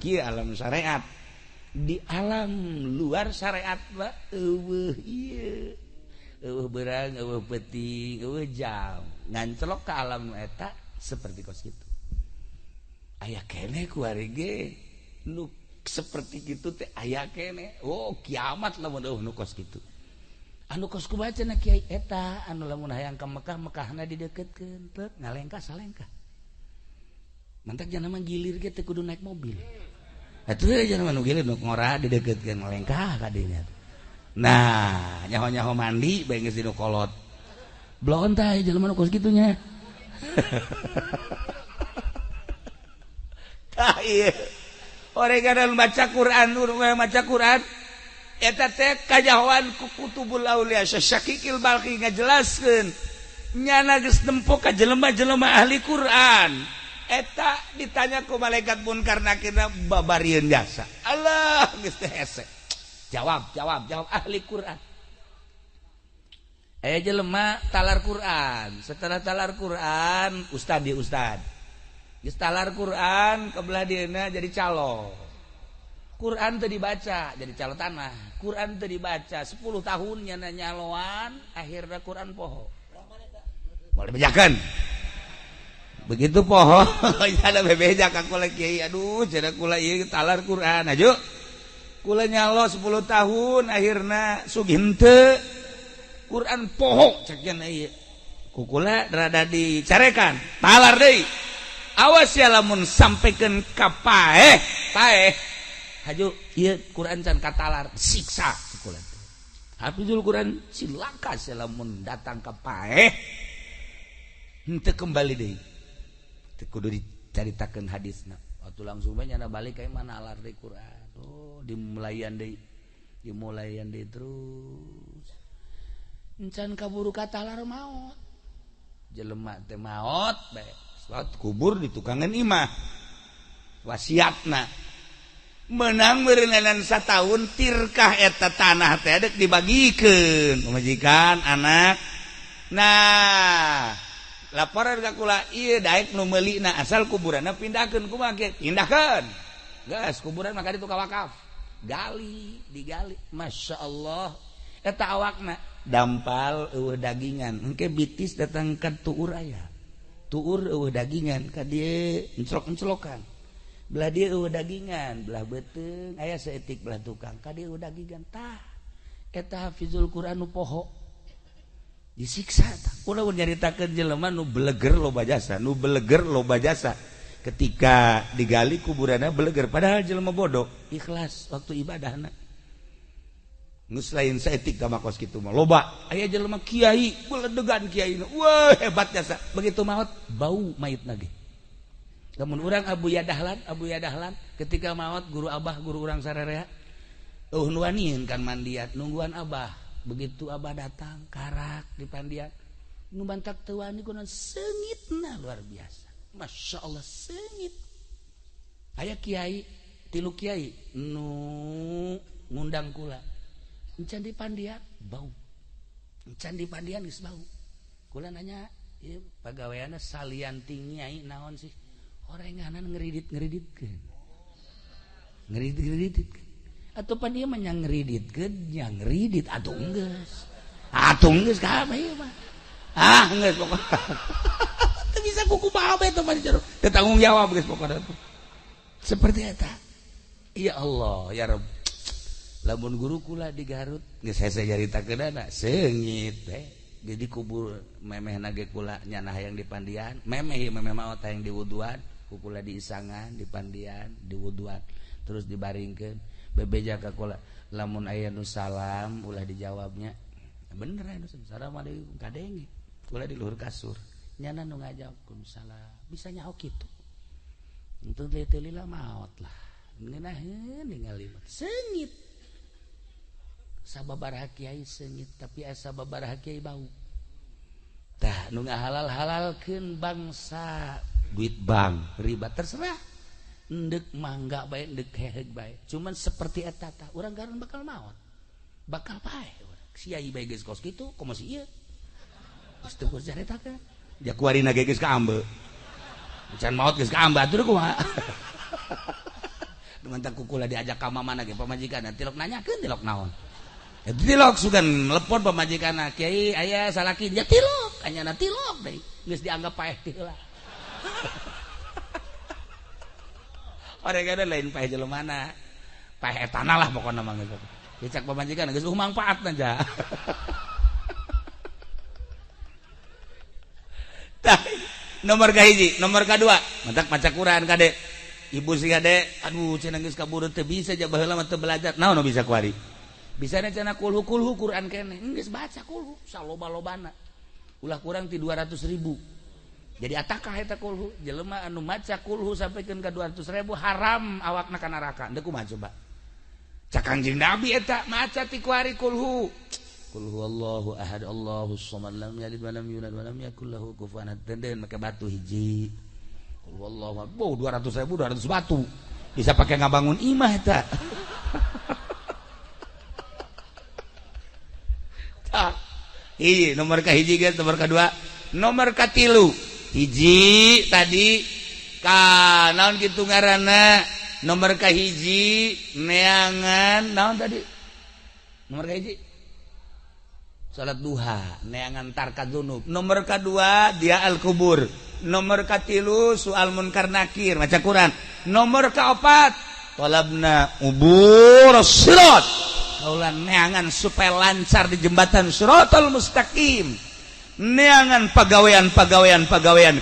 kieu alam syariat. Di alam luar syariat mah eueuh ieu. Eueuh beurang, eueuh peuting, eueuh jam. Ngancelok ka alam eta seperti kos kitu. Aya keneh ku ari ge nu seperti kitu teh aya keneh. Oh, kiamat lamun eueuh nu kos kitu. Anu kos kubacana kiai eta anu lamun hayang ka Mekah, Mekahna dideketkeun teu ngalengka salengka. Mantak jangan mah gilir ge teh kudu naik mobil. Atuh jangan mah gilir nu ngora dideketkeun ngalengka ka dinya. Nah, nyaho-nyaho mandi bae geus dinu kolot. Blon tah jelema nu kos kitunya. Tah ieu. Oreganan baca Quran, urang maca Quran eta teh kajahoan ku kutubul aulia Syakikil Balqi ngajelaskeun nyana geus nempo ka jelema-jelema ahli Quran. Eta ditanya ku malaikat munkar nakirna babarieun jasa. Allah geus teh hese. Jawab ahli Quran. Jelema talar Quran. Setelah talar Quran, ustad. Geus talar Quran kebelah dieuna jadi calo. Quran teu dibaca jadi calo tanah. Quran teu dibaca 10 tahun nyana nyaloan, akhirna Quran poho. Boleh bejakeun. Begitu poho, ada bebeja ka kula kiai. Aduh, cenah kula ieu talar Quran. Aju. Kula nyalo 10 tahun akhirna sugih henteu. Quran poho cek cenah ieu. Ku kula rada dicarekan. Talar deui. Awas ya lamun sampekeun ka paeh. Haju ieu Quran can katalar siksa kula. Hafizul Quran cilaka lamun datang ka paeh. Henteu kembali deui. Teu kudu dicaritakeun hadisna. Waktu langsung we nyana balik ka mana alar deui Quran. Oh, dimulayan deui terus. Encan kaburu katalar maot. Jelema teh maot bae. Salat kubur di tukangan imah. Wasiatna menang merenganan satahun tirkah eta tanah teh dek dibagikeun majikan anak. Nah, laporan ka kula ieu daek nu meulina asal kuburanna pindahkeun kumaha ge? Pindahkeun. Geus kuburan maka ditu ka wakaf. Digali. Masyaallah. Eta awakna dampal eueuh dagingan. Engke bitis datang ka tuur aya. Tuur eueuh dagingan ka dieu enclok-enclokan. Belah dia eueuh dagingan, belah beuteung aya saeutik belah tukang. Ka dieu eueuh dagingan tah. Eta hafizul Quran nu poho. Disiksa tah. Ulah nyaritakeun jelema nu beleger loba jasa. Ketika digali kuburanna beleger padahal jelema bodoh, ikhlas waktu ibadahna. Geus lain saeutik ka makos kitu mah. Loba aya jelema kiai, beledegan kiaina. Wah, hebat jasa. Begitu maot bau mayitna ge. Lamun urang Abu Yadahlan ketika maot guru abah guru urang sararea nuanieun kan mandiat nungguan abah. Begitu abah datang karak di pandiat nu bantak teu wani kunaon seungitna luar biasa. Masya Allah seungit. Aya kiai 3 kiai nu ngundang kula. Encan di pandiat bau. Encan di pandian geus bau. Kula nanya, ieu pagaweana salianti nyai naon sih? Orenganan ngeridit-ngeriditkeun. Ngeridit-ngeriditkeun. Atuh pan ieu mah nya ngeriditkeun, nya ngeridit atuh geus. Atuh geus ka apa ieu mah? Geus pokona. Teu bisa kuku bae teh mah jero. Teu tanggung jawab geus pokona tuh. Seperti eta. Ya Allah, ya Rabb. Lamun guru kula di Garut geus hese jaritakeunana seungit teh. Jadi kubur memehna ge kula nyana hayang di pandian, memeh maot hayang di wuduan. Kukula di isangan, di pandian, di wuduan, terus dibaringkeun. Bebeja ka kula, lamun aya nu salam ulah dijawabnya. Bener aya nu assalamualaikum kadenge. Kula di luhur kasur. Nyana nu ngajawabkeun salam. Bisa nyaho kitu. Untuk teu lila maot lah. Ngeunaheun ningali seungit. Sababaraha kiai seungit tapi asa sababaraha kiai bau. Tah nu ngahalal-halalkeun bangsa duit bank riba terserah endek mangga bae endek heheg bae cuman seperti eta tah urang garon bakal maot bakal paeh siai bae geus kos kitu komo si ieu geus teu kudu caritakeun ja kuarina geus ka ambe can maot geus ka ambe atuh kumaha dengan tak kukula diajak ka mamana ge pamajikan tilok nanyakeun tilok naon tilok sugan telepon pamajikan kiai aya salaki ya tilok anyana tilok deui geus dianggap paeh ti heula orang kada lain paeh jelemana paeh etana lah pokona mah geus dicak pamajikan geus manfaatna ja nomor kahiji nomor kadua mantak maca Quran kade ibu si kade aduh cenah geus kaburu teu bisa ja baheula mah teu belajar naon nu bisa kuari bisana cenah kulhu Quran keneh geus baca kulhu saloba-lobana ulah kurang ti 200.000 jadi atakah eta kulhu jelema anu maca kulhu sampikeun ka 200.000 haram awakna ka neraka teu kumaha coba cak Kangjeng Nabi eta maca ti kuari kulhu Qul huwallahu ahad Allahus samad lam yalid wa lam yulad wa lam yakul lahu kufuwan ahad den make batu hiji Qul huwallahu 200.000 200 batu bisa pakai ngabangun imah eta tah hiji nomor kahiji geus nomor kadua nomor katilu hiji tadi ka naon kitu ngaranna nomor kahiji neangan naon tadi nomor kahiji salat duha neangan tarka dzunub nomor kedua dia al kubur nomor katilu soal munkar nakir maca Quran nomor kaopat talabna ubur sirat kaulan neangan supaya lancar di jembatan siratal mustaqim neangan pagawean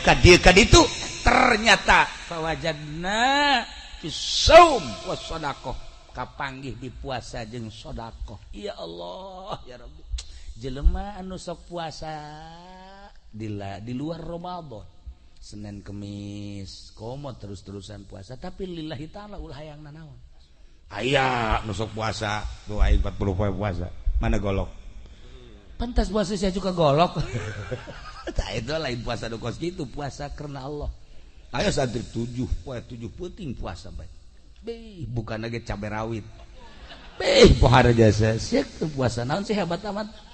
kaditu ternyata fawajadna fisawm wassadaqah kapanggih di puasa jeung sedekah ya Allah ya Rabbi jelema anu sok puasa di luar Ramadan Senin Kemis komo terus-terusan puasa tapi lillahi ta'ala ulah hayangna naon aya nu sok puasa tuh aya 40 poe puasa mana golok pantas puasa saya juga golok tah itu lain puasa nu kos kitu puasa karena Allah aya santri 7 poe 7 peuting puasa bae bukan lagi cabai rawit pohara jasa siek puasa naon sih hebat amat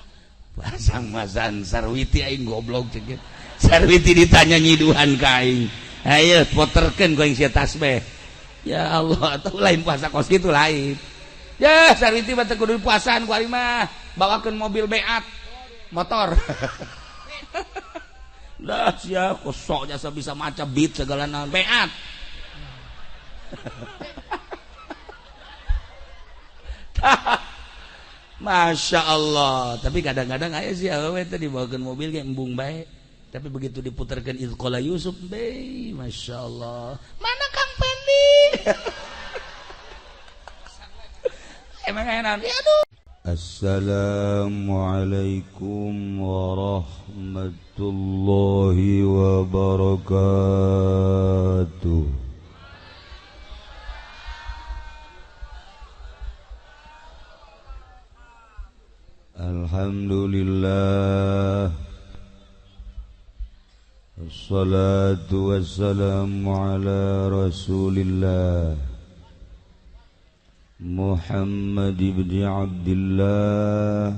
pasang masan sarwiti aing goblok ceuk sarwiti ditanya nyiduhan ka aing ayo poterkeun ku aing sia tasbih ya Allah atuh lain puasa kos kitu lain ya sarwiti mah teu kudu puasaan ku ari mah bawakeun mobil beat motor dah sia kosok jasa bisa maca beat segala naon beat Masya Allah tapi kadang-kadang aya sih awewe teh dibawakeun mobil ge embung bae tapi begitu diputarkeun Izqala Yusuf bae Masya Allah mana Kang Pendi emang enak aduh Assalamualaikum warahmatullahi wabarakatuh. Alhamdulillah wassalatu wassalamu ala rasulillah Muhammad ibn Abdullah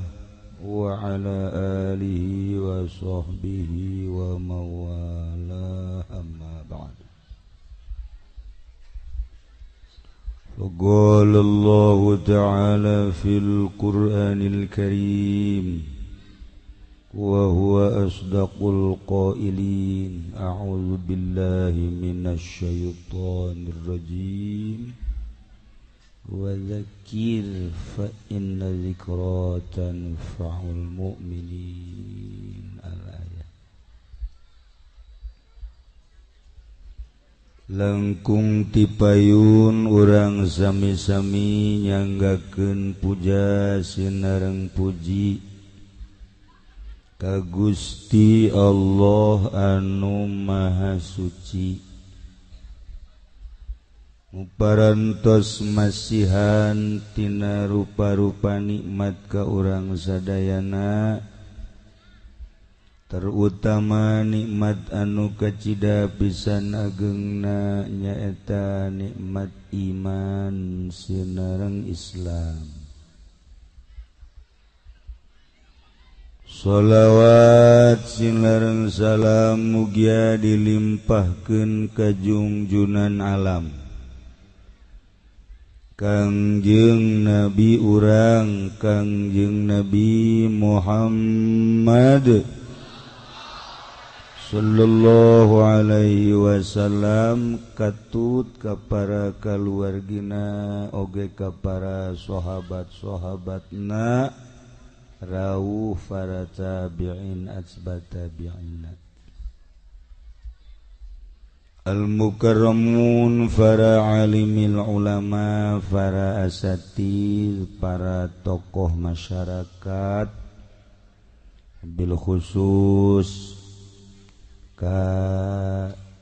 wa ala alihi wa sahbihi wa mawala amma ba'd فقال الله تعالى في القرآن الكريم وهو أصدق القائلين أعوذ بالله من الشيطان الرجيم وذكر فإن ذكرى تنفع المؤمنين الآية. Langkung tipayun urang sami-sami nyanggakeun puja sinareng puji ka Gusti Allah anu Maha Suci muparantos masihan tina rupa-rupa nikmat ka urang sadayana terutama nikmat anu kacida pisan ageungna nyaeta nikmat iman sinareng Islam. Shalawat sinareng salam mugia dilimpahkeun ka junjunan alam Kangjeng Nabi urang Kangjeng Nabi Muhammad sallallahu alaihi wasallam katut ka para kaluargina oge ka para sahabat-sahabatna rawuh para tabi'in atba tabi'ina al-mukarramun para alimil ulama para asatid para tokoh masyarakat bil khusus ka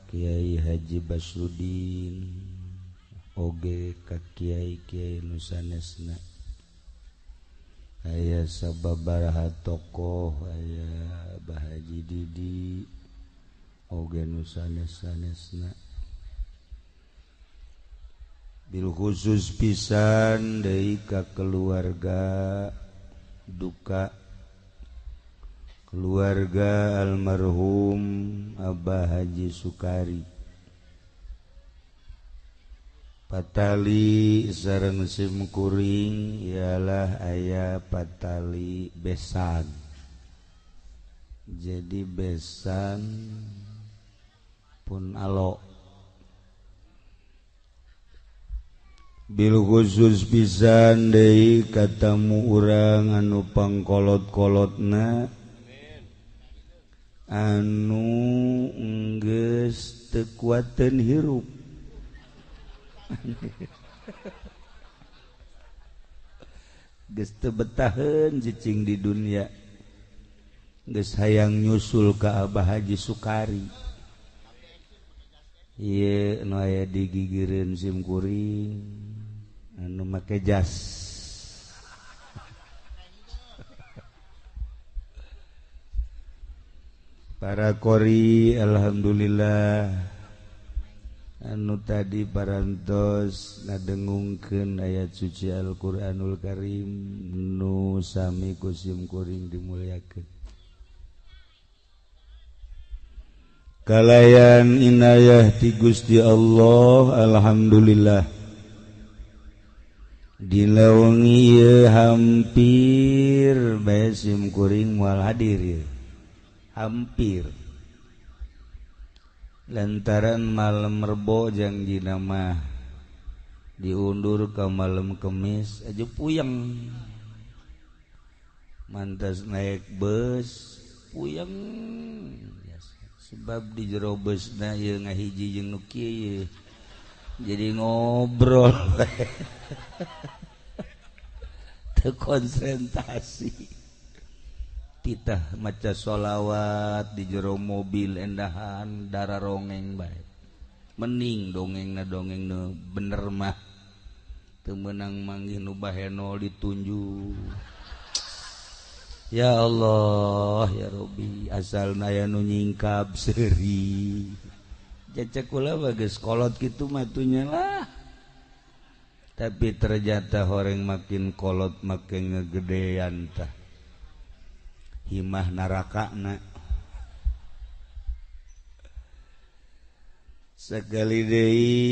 Kiai Haji Basrudin oge ka kiai-kiai nu sanesna aya sababaraha tokoh aya Bah Haji Didi oge nu sanes-sanesna bil khusus pisan deui ka keluarga duka keluarga almarhum Abah Haji Sukari patali sareng simkuring ialah aya patali besan jadi besan pun alo bil khusus pisan deui katamu urang anu pangkolot-kolotna anu geus teu kuateun hirup geus teu betaheun cicing di dunia geus hayang nyusul ka Abah Haji Sukari ieu nu aya di gigireun simkuring anu make jas para qori alhamdulillah anu tadi parantos ngadengungkeun ayat suci Al-Qur'anul Karim nu sami ku simkuring dimulyakeun kalayan inayah ti Gusti Allah alhamdulillah dina wengi ieu hampir bae simkuring moal hadir ieu hampir lantaran malam Rebo jangjina mah diundur ke malam Kemis aja puyeng mantas naik bus puyeng sebab di jero busna ieu ngahiji jeung nu kieu jadi ngobrol teu konsentrasi titah maca sholawat di jero mobil endahan dara rongeng bae mending dongengna dongeng nu bener mah teu meunang manggih nu bahenol ditunjuk. Ya Allah ya Rabbi asalna aya nu nyingkap seuri cecek kula geus kolot kitu mah tunya lah tapi ternyata horeng makin kolot makin ngegedean tah himah narakana sekali deui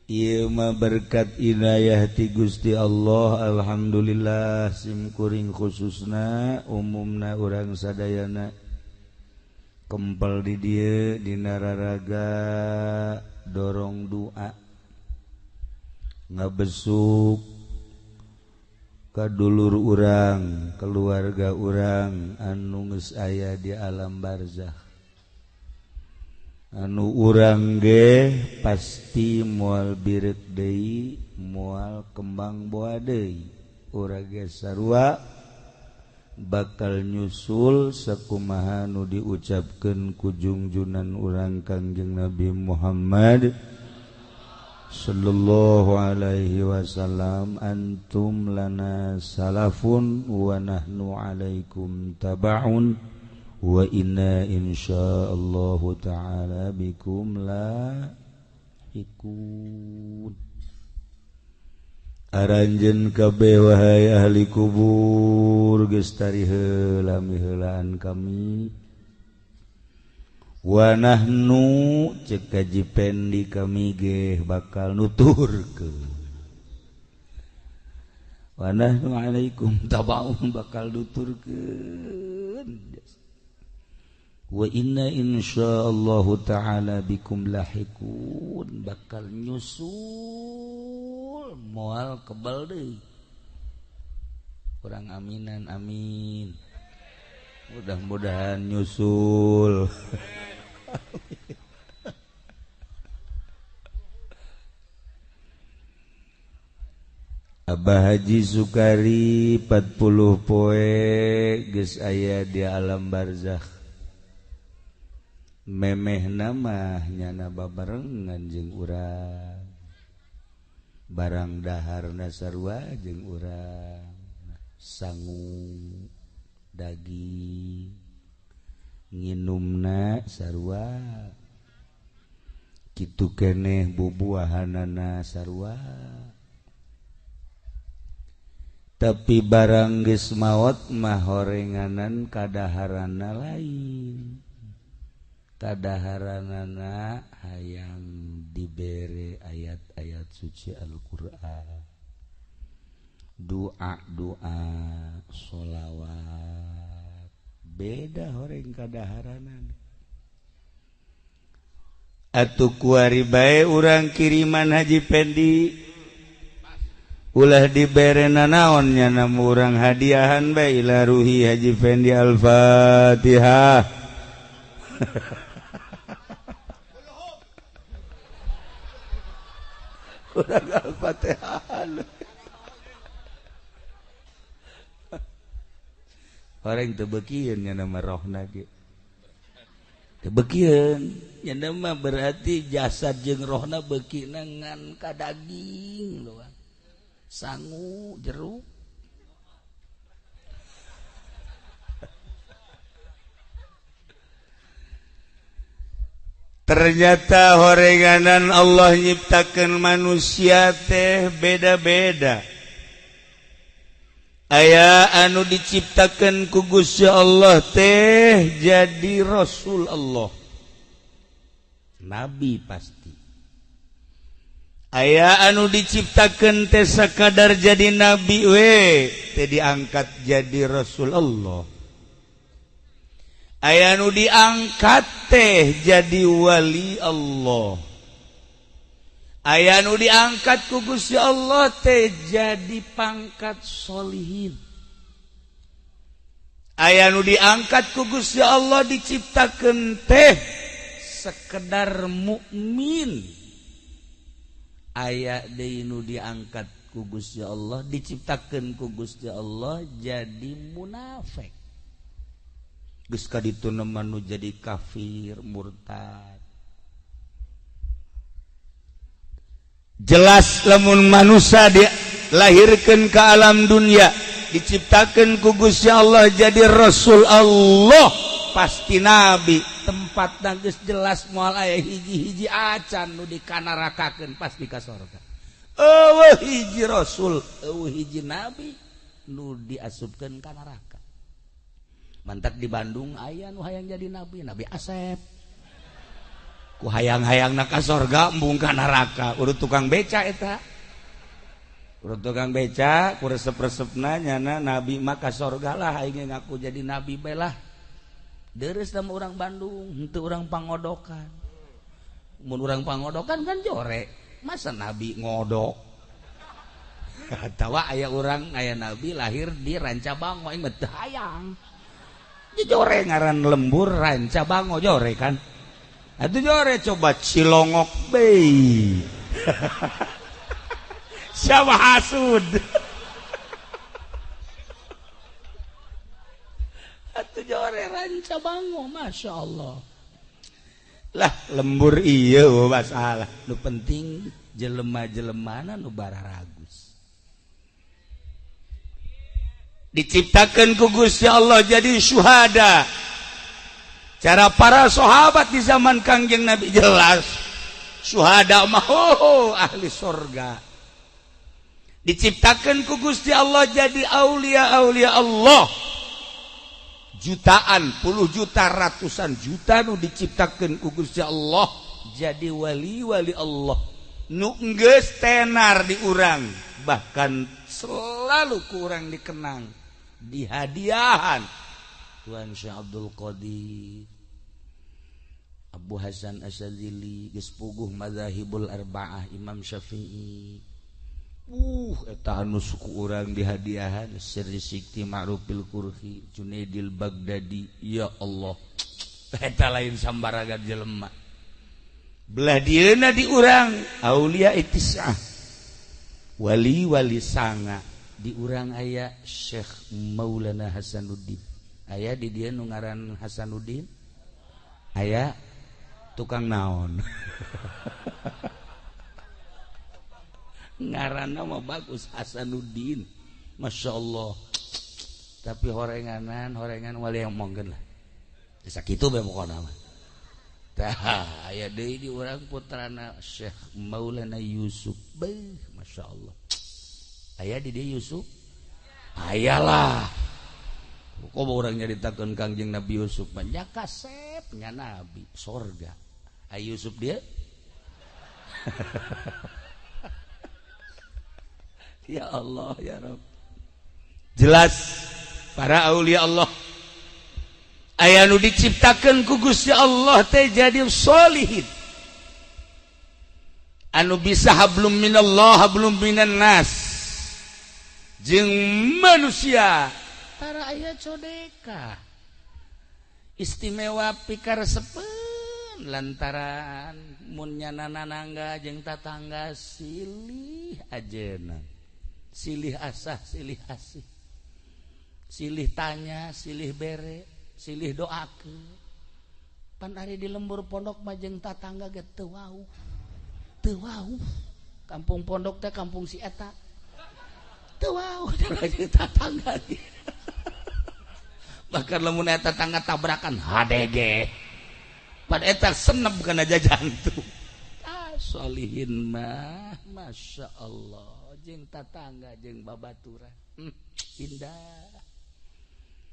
ieu mah berkat inayah ti Gusti Allah alhamdulillah simkuring khususna umumna urang sadayana kempel di dieu dina raraga dorong doa ngabesuk ka dulur urang keluarga urang anu geus aya di alam barzakh anu urang ge pasti moal birek deui moal kembang boa deui urang ge sarua bakal nyusul sakumaha nu diucapkeun ku junjunan urang Kangjeng Nabi Muhammad sallallahu alaihi wasallam antum lana salafun wa nahnu alaikum tabaun wa inna insyaallah ta'ala bikum lahiqun aranjeun kabeh wahai ahli kubur geus tari heula miheulaan kami wa nahnu cek kaji pendi kami ge bakal nuturkeun wa nahnu alaikum tabaun bakal duturkeun wa inna insyaallahu ta'ala bikum lahikun bakal nyusul moal kebal deui urang aminan amin mudah-mudahan nyusul Abah Haji Sukari 40 poe geus aya di alam barzakh memeh nama nyana babarengan jeung urang barang daharna sarua jeung urang sangu daging nginumna sarua kitu keneh bubuahanana sarua tapi barang geus maot mah horenganan kadaharanna lain kadaharanana hayang dibere ayat-ayat suci Al-Qur'an doa-doa sholawat beda horeng kadaharanan atuh kuari bae urang kiriman Haji Pendi ulah dibere nanaon nya nama urang hadiahan bae ila ruhi Haji Pendi Al-Fatihah urang Al-Fatihah orang teu beukieun nya nama rohna ge teu beukieun nya nama berarti jasad jeung rohna beukina ngan ka daging doang sangu jeruk ternyata horenganan Allah nyiptakeun manusia teh beda-beda aya anu diciptakeun ku Gusti Allah teh jadi Rasul Allah nabi pasti aya anu diciptakeun teh sakadar jadi nabi we teh diangkat jadi Rasul Allah aya anu diangkat teh jadi wali Allah aya anu diangkat ku Gusti Allah teh jadi pangkat sholihin aya anu diangkat ku Gusti Allah diciptakeun teh sekedar mukmin aya deui nu diangkat ku Gusti Allah diciptakeun ku Gusti Allah jadi munafik geus ka ditu nu jadi kafir murtad jelas lamun manusia dilahirkeun ka alam dunia diciptakeun ku Gusti Allah jadi Rasul Allah pasti nabi tempatna geus jelas moal aya hiji-hiji acan nu dikanarakakeun pasti ka sorga eueuh hiji rasul eueuh hiji nabi nu diasupkeun ka neraka mantak di Bandung aya nu hayang jadi nabi Nabi Asep ku hayang-hayangna ka sorga embung ka neraka urut tukang beca eta urut tukang beca ku resep-resepna nyana nabi mah ka sorga lah aing ngaku jadi nabi bae lah deres sama orang Bandung henteu urang pangodokan mun urang pangodokan kan jore masa nabi ngodok tawa aya urang aya nabi lahir di Rancabango aing mah teu hayang jore ngaran lembur Rancabango jore kan atuh jore coba Cilongok bae siapa hasud atuh jore Rancabango Masya Allah lah lembur iya masalah nu penting jelema-jelemana nu bararagus diciptakeun ku Gusti Allah jadi syuhada cara para sahabat di zaman Kangjeng Nabi jelas syuhada mah ahli surga diciptakeun ku Gusti Allah jadi aulia-aulia Allah jutaan, puluh juta, ratusan juta nu diciptakeun ku Gusti Allah jadi wali-wali Allah nu geus tenar di urang bahkan selalu kurang dikenang di hadiahan Tuan Syekh Abdul Qadir Abu Hasan Asyadzili geus puguh madzhabul arba'ah Imam Syafi'i eta anu suku urang di hadiahan Sirri Sikti Ma'rufil Qurhi Junaidil Baghdadi ya Allah eta lain sambaraga jelema belah dieuna di urang aulia itisah wali-wali sanga di urang aya Syekh Maulana Hasanuddin aya di dieu nu ngaran Hasanuddin aya tukang naon ngaranna mah bagus Hasanuddin Masya Allah tapi horengan wali yang monggen lah sakitu bae pokona mah tah aya deui di urang putrana Syekh Maulana Yusuf beuh Masya Allah aya di dieu Yusuf ayalah kok urang nyaritakeun Kangjeng Nabi Yusuf nya kasep nya nabi sorga aya Yusuf dia ya Allah ya Rabb jelas para aulia Allah aya nu diciptakeun ku Gusti Allah teh jadi sholihin anu bisa hablum minallah hablum minan nas jeung manusia para aya codeka istimewa pikaresepeun lantaran mun nyanana nangga jeung tatangga silih ajeuna silih asah silih asih silih tanya silih bere silih doakeun pan ari di lembur pondok mah jeung tatangga ge teu wau kampung pondok teh kampung si eta teu wau jeung tatangga bahkan lamun eta tatangga tabrakan hadege pan eta senep kana jantung sholihin mah Masya Allah jeung tatangga jeung babaturan indah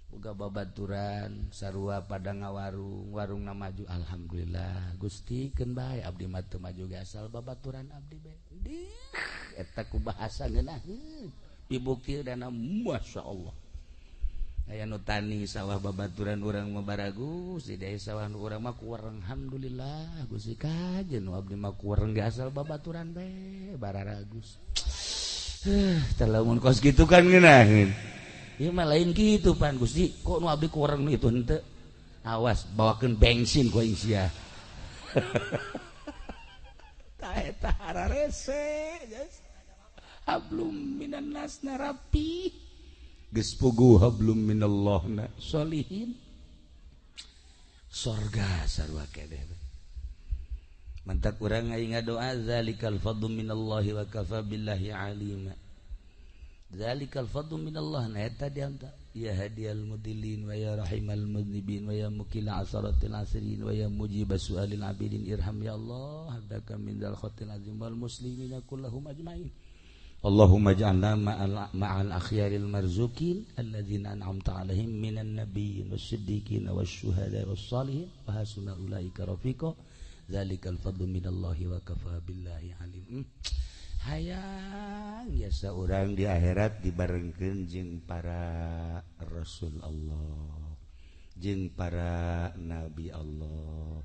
boga babaturan sarua pada ngawarung warungna maju alhamdulillah Gusti keun bae abdi mah teu maju ge asal babaturan abdi bae eta ku bahasa ngeunaheun pibuktieudanna Masya Allah aya nu tani sawah babaturan urang mah baragus di daerah sawah nu urang mah kuwereng alhamdulillah Gusti kajen nu abdi mah kuwereng ge asal babaturan bae bararagus lamun kos gitu kan ngeunaheun ieu mah lain kitu pan Gusti kok nu abdi kuwereng itu henteu awas bawakeun bensin ku aing sia tah eta hararese hablum minan nas narapi geus puguh hablum minallahna sholihin sorga sarua kedeh mantak urang aing ngadoa zalikal fadlu minallahi wa kafa billahi alima zalikal fadlu minallah na eta dianta ya hadiyal mudillin wa ya rahimal mudnibin wa ya mukila asaratil asirin wa ya mujibas sualil abidin irham ya Allah hadaka min dzal khatil azim wal muslimina kullahum ajmain Allahumma ja'alna ma'al akhyaril marzukin alladzina an'amta 'alaihim minan nabiyyin wasiddiqin wasyuhada wassalihin wa hasuna ulaika rafiqa zalikal fadlu minallahi wa kafa billahi alim hayang biasa urang di akhirat dibarengkeun jeung para rasul Allah jeung para nabi Allah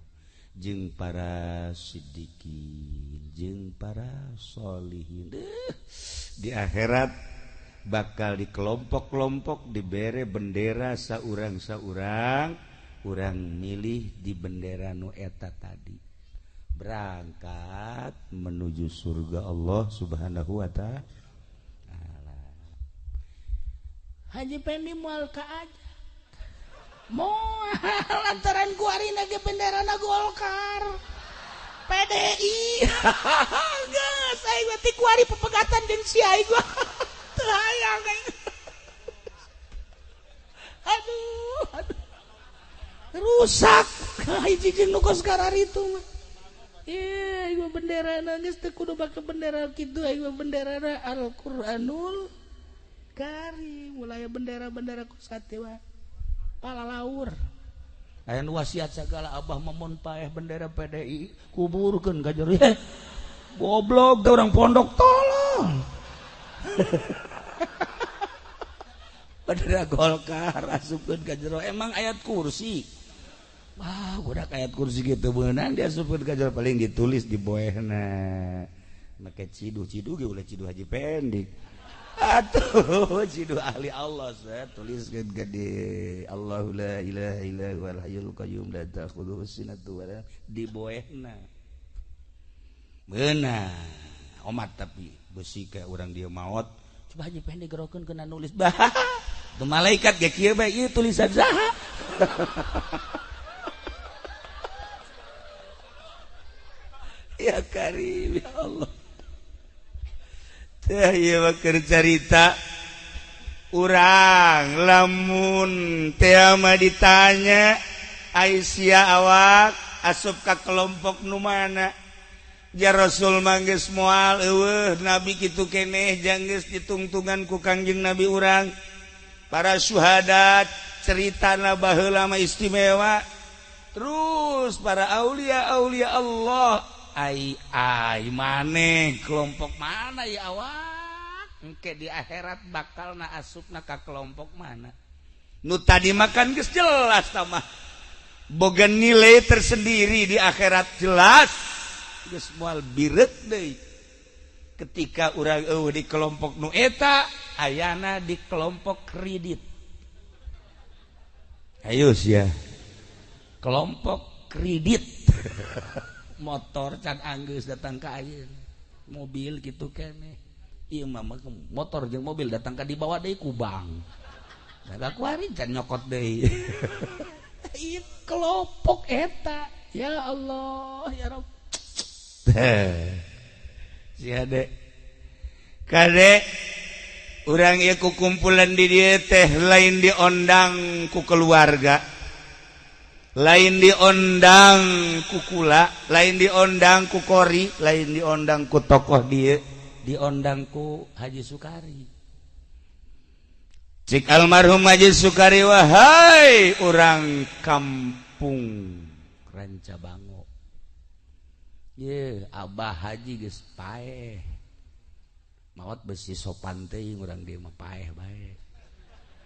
jeung para siddiqin jeung para sholihin di akhirat bakal dikelompok-kelompok dibere bendera saurang-saurang urang milih di bendera nu eta tadi berangkat menuju surga Allah Subhanahu wa ta'ala. Haji Pendi moal ka aja moal lantaran ku arina ge benderana Golkar PDI geus aing mah ti ku ari pepegatan jeung si aing gua teu hayang aing aduh rusak hiji jeung nu kos kararitu mah ieu aing mah benderana geus teu kudu make bendera kitu aing mah benderana Al-Qur'anul Karim mulai bendera-bendera kos katiwa palalaur aya nu wasiat sagala abah mamon paeh bendera PDI kuburkeun ka jero goblok teh urang pondok tolong pada Golkar asupkeun ka jero emang ayat kursi. Wah, budak ayat kursi gitu beunang diasupkeun ka jero paling ditulis di boehna. Make ciduh ge ulah ciduh Haji Pendik. Atuh ciduh ahli Allah saya tuliskeun gede Allahu la ilaha illa huwal hayyul qayyum la ta'khudhuhu sinatun wa la di boehna. Beunang omat tapi besi kayak urang dia maot. Coba Haji Pendik gerokeun kena nulis bah. Tu malaikat ge kieu bae ieu tulisan saha? Ya Karim ya Allah. Teh ieu mah keur carita urang lamun teh mah ditanya Aisyah awak asup ka kelompok nu mana? Ya Rasul mah geus moal eueuh nabi kitu keneh jang geus ditungtungan ku Kangjeng Nabi urang. Para syuhadat ceritana baheula mah istimewa. Terus para aulia-aulia Allah ai maneh kelompok mana ya awak engke di akhirat bakal na asupna ka kelompok mana nu tadi makan geus jelas tamah boga nilai tersendiri di akhirat jelas geus moal bireuk deui ketika urang di kelompok nu eta ayana di kelompok kredit ayo sia kelompok kredit motor can anggeus datang ka ayeuna mobil gitu keneh ieu mah motor jeung mobil datang ka dibawa deui ku bank da kuari can nyokot deui ieu kelompok eta ya Allah ya Rabb sia dek kade urang ieu kukumpulan di dieu teh lain diondang ku keluarga lain diondang ku kula, lain diondang ku kori, lain diondang ku tokoh dia, diondang ku Haji Sukari. Cik almarhum Haji Sukari wahai orang kampung Rancabango. Ye, Abah Haji geus paeh. Maot besi sopan teuing urang dieu mah paeh bae.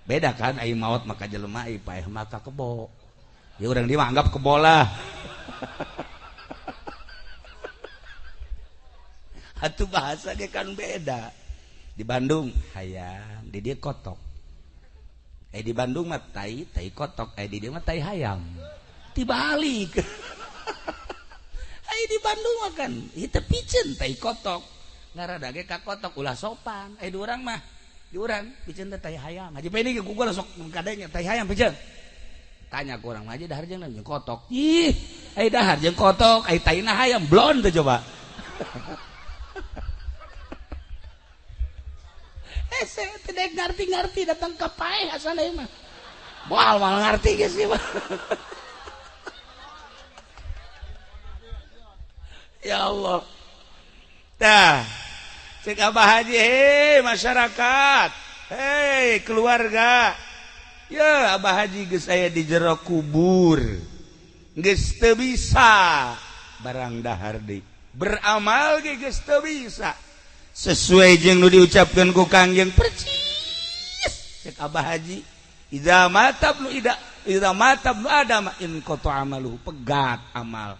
Beda kan ai maot maka jelema ai paeh maka kebo. Ya orang dia anggap kebola. Atuh bahasa ge kan beda. Di Bandung hayam, di dia kotok. Di Bandung mah tai kotok, di dia mah tai hayam. Dibalik. Di Bandung mah kan itu piceun tai kotok. Ngarada ge ka kotok ulah sopan. Di urang mah di urang piceun teh tai hayam. Haji Pendik ku gua sok kadenge tai hayam piceun. Tanya ku urang mah aja dahar jeung kotok. Ih, ai dahar jeung kotok, ai taina hayam blon teh coba. Saya tidak ngerti datang ke paeh asal ieu mah. Moal mal ngarti geus ieu mah. Ya Allah. Tah, cek Abah Haji, hei masyarakat, hei keluarga. Ya Abah Haji geus aya di jero kubur. Geus teu bisa barang dahar deui. Beramal ge geus teu bisa. Sesuai jeung nu diucapkeun ku Kangjeng percis. Cek Abah Haji, idza matabnu Adam in qata amalu, pegat amal.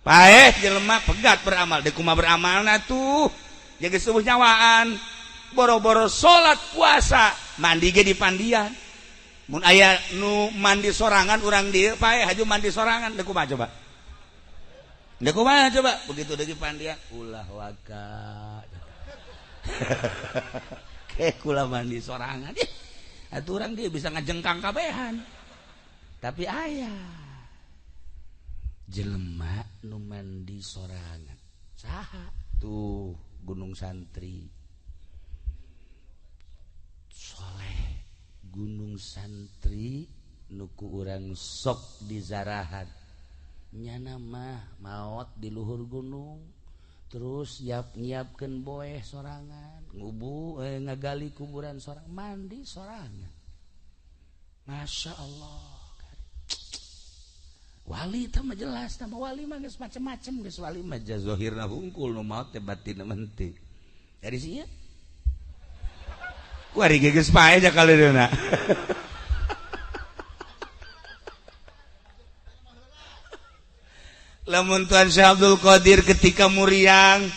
Paeh jelema pegat beramal, deuk kumaha beramalna tuh. Jeung geus subuh nyawaan. Boro-boro salat puasa, mandi ge di pandian. Mun aya nu mandi sorangan urang dieu paeh haju mandi sorangan deuk kumaha coba? Deuk kumaha coba? Begitu deui pandian ulah waka. Kayak kula mandi sorangan. Atuh urang dieu bisa ngajengkang kabehan. Tapi aya jelema nu mandi sorangan. Saha? Tuh Gunung Santri. Soleh Gunung Santri nuku urang sok dizarahan nyana mah maot di luhur gunung terus nyiapkeun boeh sorangan ngagali kuburan sorang mandi sorangan. Masya Allah wali teh mah jelas nama wali mah geus macem-macem geus wali mah zahirna hungkul nu maot teh batinna menting dari sia ku ari geus pae aja kaleuna. Lamun Tuan Syekh Abdul Qadir ketika muriangna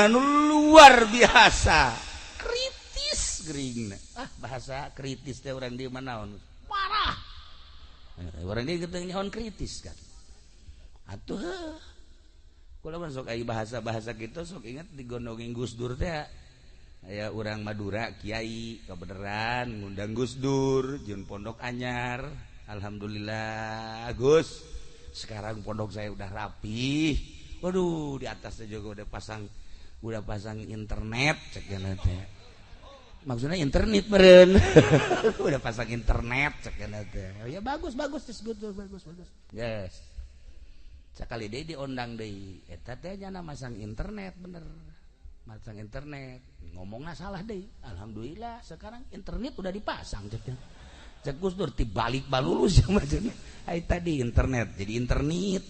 nu luar biasa, kritis geuringna. Bahasa kritis teh urang di manaon? Parah. Urang di teu nyaon kritis kan. Atuh kula mah sok aya bahasa-bahasa kitu sok inget digondongin Gus Dur teh. Aya urang Madura kiai kabeneran ngundang Gus Dur jeung pondok anyar. Alhamdulillah Gus, sekarang pondok saya udah rapi. Waduh, di atasnya juga udah pasang internet cekna teh. Maksudnya internet meureun. Udah pasang internet cekna teh. Oh ya bagus Gus Gus bagus. Yes. Sakali deui diondang deui. Eta teh nya masang internet bener. Masang internet. Ngomongna salah deui. Alhamdulillah sekarang internet udah dipasang cekna. Cek Gus Dur tibalik balulus yang macam ai tadi internet jadi internet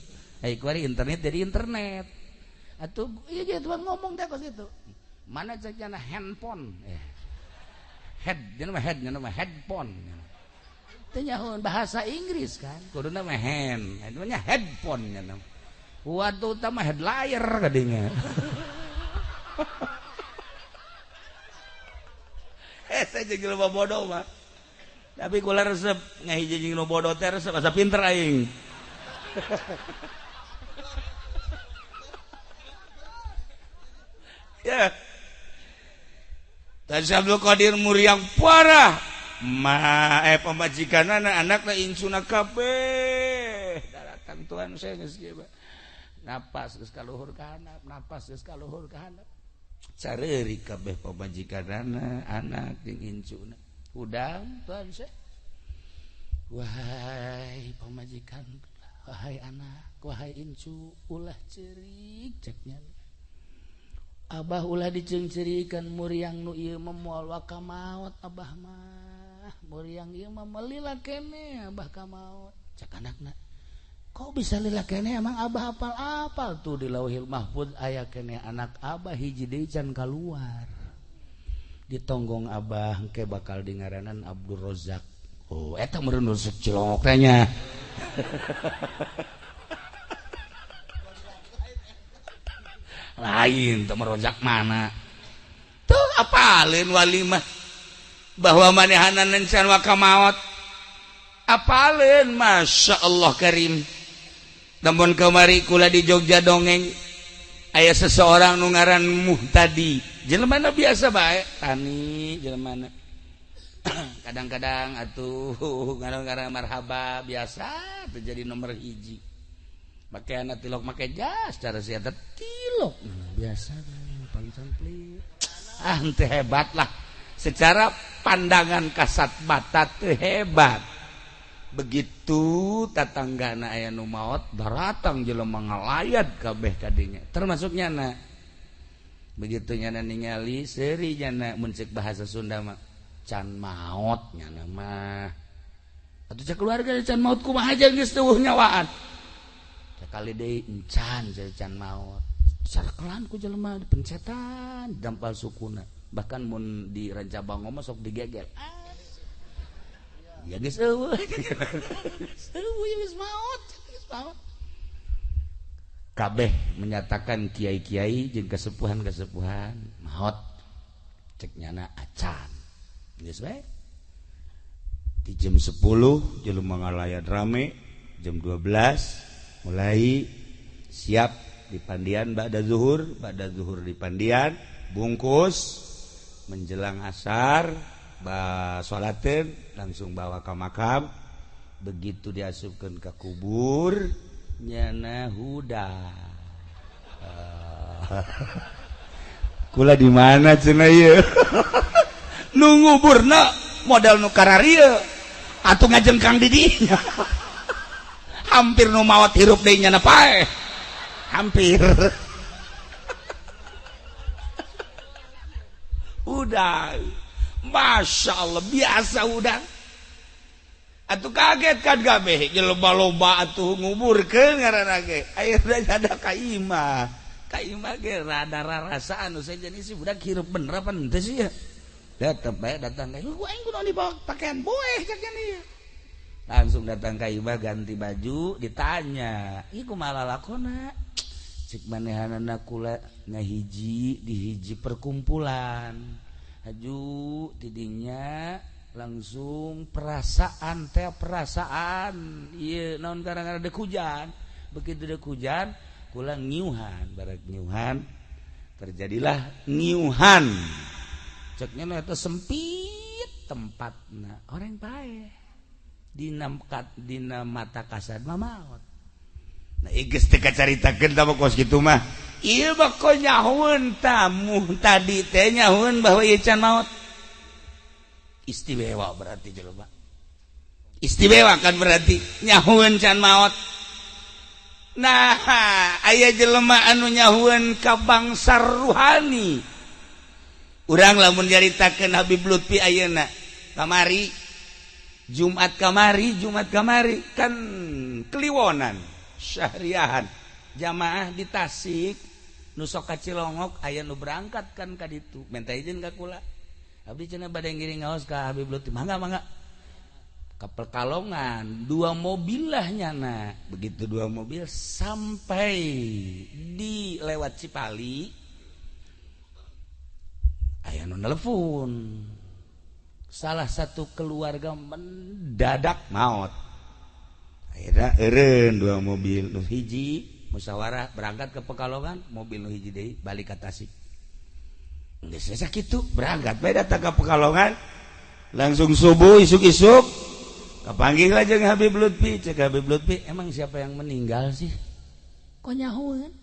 ai kuari internet jadi internet atuh iya tuan ngomong teh kos itu mana ceknya handphone head nama headphone teh nyahoon bahasa Inggris kan kuduna mah hand namanya headphone nya nama waduh tah mah headlier kadinya saya jeung jelema bodoh mah. Tapi kula resep ngahiji jeung nu bodoh teh resep asa pinter aing. Ya. Tan Abdul Qadir muriang parah. Pamajikanana anakna insuna kabeh. Daratan Tuhan saya geus kieu. Napas geus kaluhur ka handap, napas geus kaluhur ka handap. Careuri kabeh pamajikanana anak jeung insuna. Udang Tuhan saya. Wahai pamajikan, wahai anak, wahai incu, ulah cerik ceknya. Abah ulah diceung-cerikeun muriang nu ieu memoal wa ka maot abah mah. Muriang ieu mah melila kene abah ka maot. Cek anakna. Kok bisa lila kene emang abah apal-apal tuh di Lauhil Mahfuz aya kene anak abah hiji deui can kaluar. Ditonggong abah engke bakal dingaranan Abdul Rozak. Oh, eta meureun nu cilok teh nya. Lain teh Rozak mana? Tuh apalin walimah bahwa manehana nencan wa ka maot. Apalin masyaallah karim. Namun kemari kula di Jogja dongeng aya seseorang nu ngaran Muhtadi. Jelemana biasa bae, tani jelemana. Kadang-kadang atuh ngaran-ngaran marhaba biasa terjadi nomor hiji. Make anak tilok make jas cara sia tilok. Biasa paling samplit. Teu hebat lah. Secara pandangan kasat mata teu hebat. Begitu tatanggana aya nu maot daratang jelema ngalayat kabeh kadinya. Termasuk nyana. Begitu nyana ningali seuri nyana mun ceuk bahasa Sunda mah can maot nyana mah. Atuh cek keluarga can maot kumaha aja geus teueuh nyawaan. Sakali deui encan can maot. Sarkelan ku jelema dipencetan dampal sukuna. Bahkan mun di Rancabang mah sok digegel. Ya geus eueuh. Eueuh geus maot. Kabeh menyatakan kiai-kiai jeung kasepuhan-kasepuhan maot cek nyana acan. Geus bae. Di jam 10 jelema ngalayan rame, jam 12 mulai siap di pandian ba'da zuhur di pandian bungkus menjelang asar sholatin langsung bawa ke makam. Begitu diasupkeun ka kubur nyana huda. Kula di mana cenah ieu? Nu nguburna modal nu kararieu atuh ngajengkang di dinya. Hampir nu maot hirup deui nyana pae. Hampir. Udah. Masya Allah biasa udah. Atuh kaget kan kabeh, loba-loba atuh nguburkeun ngaranna ge. Ayeuna ada ka imah. Kayu mah ge rada rarasaan nu saja nih si budak hirup bener apa henteu sih ya. Datang bae datang kayu, gua aing kudu dibawa pakaian boeh cak nih. Langsung datang ka Imah ganti baju ditanya, "Ieu kumaha lalakonna?" Cik manehanana kula ngahiji di hiji perkumpulan. Haju tidinya langsung perasaan ieu naon gara-gara deuk hujan. Begitu deuk hujan kula ngiuhan, barek ngiuhan terjadilah ngiuhan. Ceknya eta sempit tempatna, orang bae. Dina mata kasad mah maot. Nah geus teh kacaritakeun tah kos kitu mah. Ieu mah ko nyahoeun tamu tadi teh nyahoeun bahwa ieu can maot. Istimewa berarti jelema. Istimewa kan berarti nyahoeun can maot. Nah, aya jelema anu nyahoeun ka bangsa ruhani. Urang lamun nyaritakeun Habib Lutfi ayeuna kamari Jumat kamari kan keliwonan syahriahan jamaah di Tasik nu sok ka Cilongok aya nu berangkat kan ka ditu minta izin ka kula abdi cenah bade ngiring ngaos ka Habib Lutfi mangga ka Pekalongan 2 mobil lah nyana begitu 2 mobil sampai di lewat Cipali aya nu nelpon salah satu keluarga mendadak maut. Akhirnya eureun 2 mobil nu hiji musyawarah berangkat ke Pekalongan, mobil nu hiji deui balik ka Tasik. Geus sakitu berangkat bae datang ka Pekalongan langsung subuh isuk-isuk kapanggih lah jeung Habib Lutfi. Cek Habib Lutfi, emang siapa yang meninggal sih? Kok nyahoeun?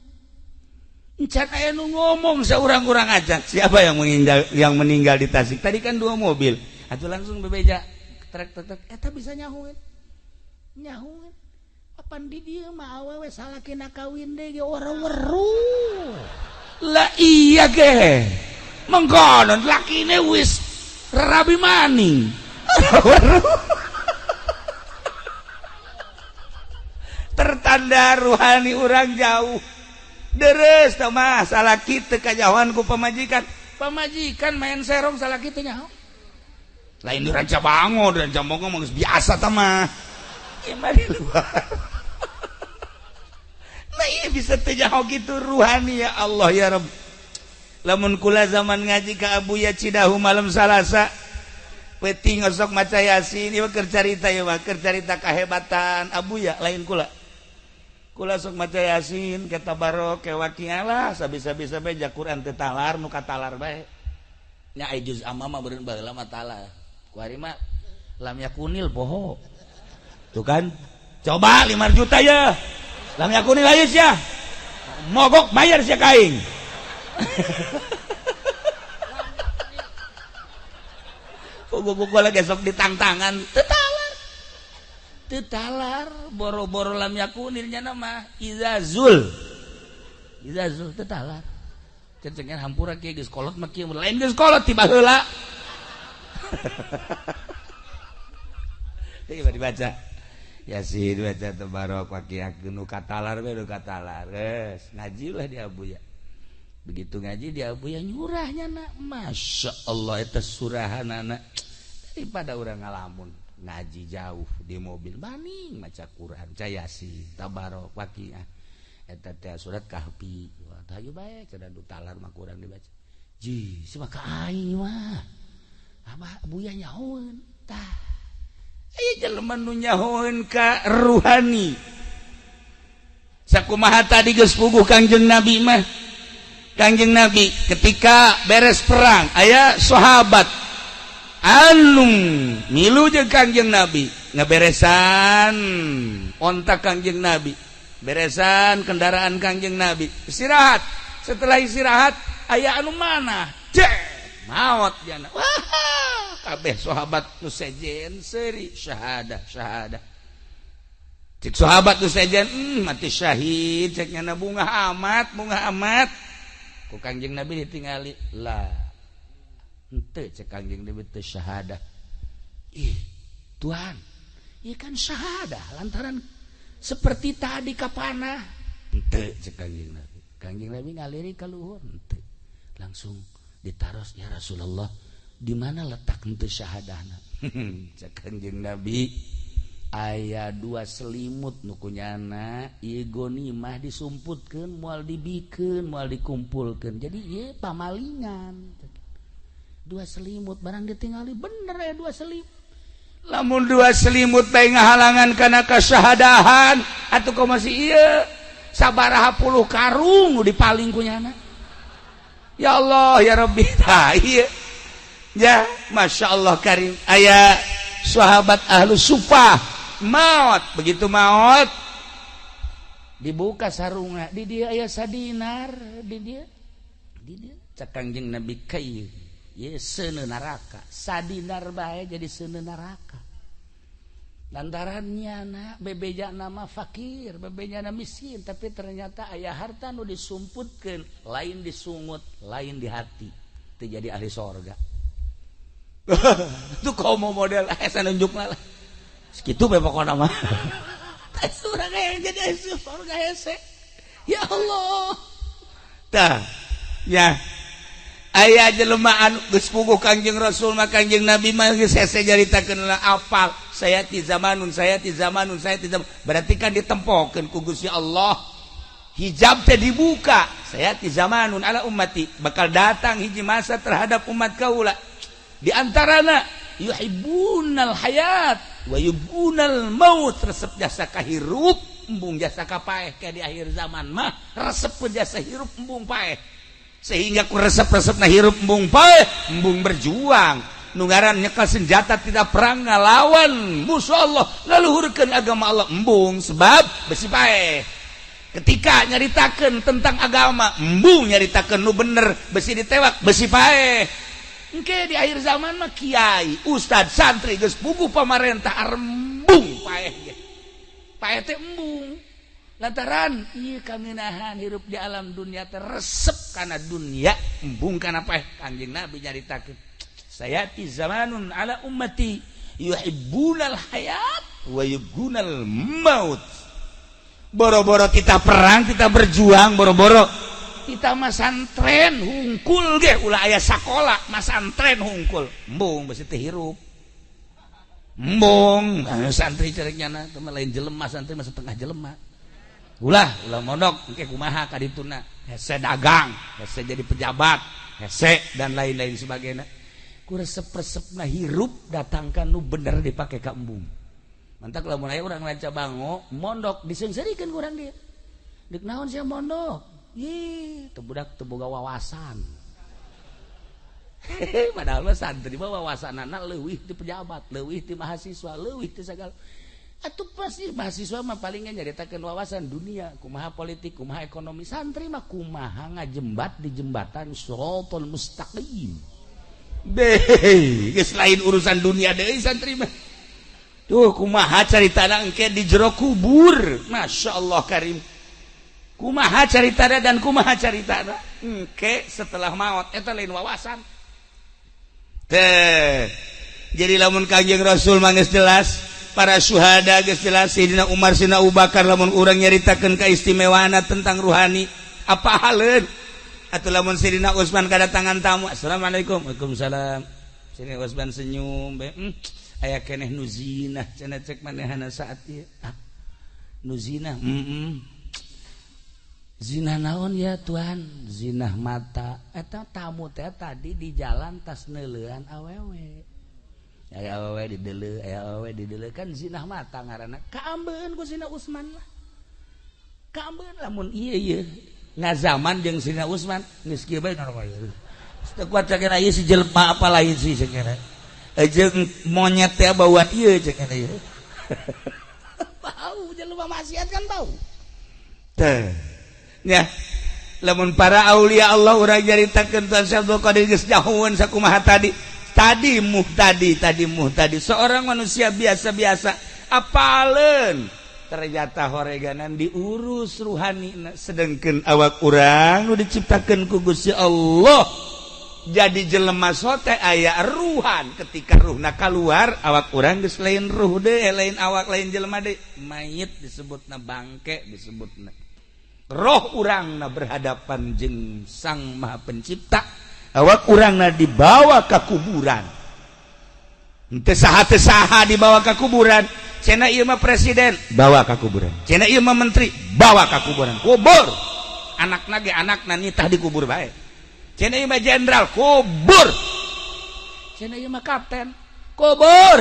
Encan aya nu ngomong saurang-urang aja siapa yang meninggal di Tasik? Tadi kan 2 mobil. Atuh langsung bebeja trek eta bisa nyahoeun. Nyahoeun. Apan di dieu mah awewe salakina kawin deui ge weru. Lah iya ge. Mengkonon lakine wis rarabi maning. Tertanda ruhani urang jauh. Deres tah mah salaki teu kajauhan ku pamajikan. Pamajikan main serong salaki teu nyaho. Lain di ranca bango dan jambongo mah biasa tah mah. Ieu mah di luar. Nah ieu bisa teu nyaho kitu ruhani ya Allah ya Rabb. Lamun kula zaman ngaji ka Abuya Cidahu malam Salasa peuting ngosok maca Yasin ieu keur carita ieu mah keur carita kahebatan Abuya lain kula. Kula sok maca Yasin ke tabarok ke waqiah lah sabisa-bisa bae ja Quran teu talar nu katalar bae. Nya aya juz amma mah beureun baheula mah talar. Ku ari mah lam yakunil poho. Tuh kan. Coba 5 juta ya. Lam yakunil aya sia. Mogok bayar sia kaing. Buku-buku lagi sok ditangtangan teu talar boro-boro lam yakunil nya mah izazul teu talar cencengan hampura kieu geus kolot mah kieu lain geus kolot ti baheula ieu dibaca Yasin baca tabarok waqiah nu katalar we nu katalar geus ngaji lah di Abuya begitu ngaji di Abuya nyurahnya na masya Allah eta surahanana daripada urang ngalamun ngaji jauh di mobil baning maca Quran ca Yasin tabarok waqiah eta teh surat Kahfi wah hayu bae cenah du talar mah Quran dibaca ji sia mah ka aing mah abah Abuya nyahoeun tah aya jelema nu nyahoeun ka ruhani sakumaha tadi geus puguh Kangjeng Nabi mah Kangjeng Nabi ketika beres perang aya sahabat anu milu jeung Kangjeng Nabi ngaberesan ontak Kangjeng Nabi beresan kendaraan Kangjeng Nabi istirahat setelah istirahat aya anu mana maot jana wah kabeh sahabat nu sejen seuri syahadah cik sahabat nu sejen mati syahid cek nyana bunga amat ku Kangjeng Nabi ditingali lah henteu cek Kangjeng Nabi teu syahadah ih Tuhan ieu kan syahadah lantaran seperti tadi ka panah henteu cek Kangjeng Nabi Kanjeng Nabi ngaliri ka luhur henteu. Langsung ditaros ya Rasulullah, di mana letak henteu syahadahna? Cak Kanjeng Nabi, aya 2 selimut nu kunyana ieu gonimah disumputkeun moal dibikeun moal dikumpulkeun. Jadi ieu pamalingan. 2 selimut barang ditingali bener ya 2 selimut. Lamun 2 selimut bae ngahalangan kana kasyahadahan atuh kok masih ieu sabaraha puluh karung nu dipaling kunyana. Ya Allah ya Rabbi tah ieu. Ya Masya Allah karim aya sahabat ahlu sufah maut, begitu maut dibuka sarungna di dia aya sadinar di dia cak Kanjeng Nabi kai ye seuneu neraka sadinar bae jadi seuneu neraka lantarannya na bebeja nama fakir bebeja nama miskin tapi ternyata aya harta nu disumputkeun lain disungut lain di hati teu jadi ahli sorga. Itu kaum model asa nunjukna lah segitu be pokona mah. Surga yang jadi surga hese. Ya Allah. Tah. Ya. Aya jelema anu geus puguh Kanjeng Rasul mah Kanjeng Nabi mah geus hese nyaritakeun apal. Saya ti zamanun. Berarti kan ditempokeun ku Gusti Allah. Hijab teh dibuka. Saya ti zamanun ala ummati. Bakal datang hiji masa terhadap umat kaula. Di antarana yuhibbunal hayat wa yubunal maut, resep jasa kahirup embung jasa kapaeh kayak di akhir zaman mah resep jasa hirup embung paeh sehingga ku resep-resepna hirup embung paeh embung berjuang nungaran nyekel senjata tidak perang ngalawan musuh Allah ngaluhurkeun agama Allah embung sebab besi paeh ketika nyaritakeun tentang agama embung nyaritakeun nu bener besi ditewak besi paeh. Engke di akhir zaman mah kiai, ustad, santri geus puguh pamarentah embung paeh ge. Paeh teh embung. Lantaran ieu kangeunahan hirup di alam dunia teh resep kana dunia, embung kana paeh. Kanjeng Nabi nyaritakeun. Sayati zamanun ala ummati yuhibbunal hayat wa yubgunal maut. Boro-boro kita perang, kita berjuang, boro-boro kita masantren hungkul ge ulah aya sakola masantren hungkul embung besi teh hirup embung santri cereknyana teh lain jelema santri mah setengah jelema ulah mondok engke kumaha ka dituna hese dagang hese jadi pejabat hese dan lain-lain sebagainya ku resep-resepna hirup datangkan nu bener dipake ka embung mantak lamun aya urang lanca bango mondok diseungseurikeun ku urang dieu deuk naon sia mondok. Budak teboga wawasan. Padahal mah santri mah wawasanana leuwih ti pejabat, leuwih ti mahasiswa, leuwih ti sagala. Atuh pasti mahasiswa mah paling nyaritakeun wawasan dunia, kumaha politik, kumaha ekonomi. Santri mah kumaha ngajembat di jembatan Shiratal Mustaqim. Geus lain urusan dunia deui santri mah. Tuh kumaha caritana engke di jero kubur. Masyaallah karim. Kumaha caritana dan kumaha caritana engke setelah maut eta lain wawasan teh jadi lamun Kanjeng Rasul mah geus jelas para syuhada geus jelas Sayyidina Umar Sayyidina Abu Bakar lamun urang nyaritakeun kaistimewaana tentang ruhani apa haleun atuh lamun Sayyidina Utsman kadatangan tamu assalamualaikum waalaikumsalam Sayyidina Utsman senyum aya keneh nu zinah cenah cek manehana saat ieu nu zinah zina naon ya Tuhan zina mata eta tamu teh tadi di jalan tas neuleuan awewe aya awewe di deuleu kan zina mata ngaranna kaambeun ku Sayyidina Utsman lah kaambeun lamun ieu ngazaman jeung Sayyidina Utsman geus kieu bae normal teu kuat cakena ieu si jelema apa lain sih cakena jeung monyet teh bauan ieu cakena ieu bau jelema maksiat kan bau teh ya lamun para aulia Allah urang nyaritakeun Tuhan Abdul Qadir geus jauheun sakumaha tadi muhtadi seorang manusia biasa-biasa apaleun ternyata horeganan diurus ruhani sedengkeun awak urang nu diciptakeun ku Gusti Allah jadi jelema sote aya ruhan ketika ruhna kaluar awak urang geus lain ruh deui lain awak lain jelema deui mayit disebutna bangke disebutna roh urangna berhadapan jeung Sang Maha Pencipta, awak urangna dibawa ke kuburan. Teu saha dibawa ke kuburan. Cenah ieu mah presiden, bawa ke kuburan. Cenah ieu mah menteri, bawa ke kuburan. Kubur. Anakna ge anakna nitah dikubur bae. Cenah ieu mah jenderal, kubur. Cenah ieu mah kapten, kubur.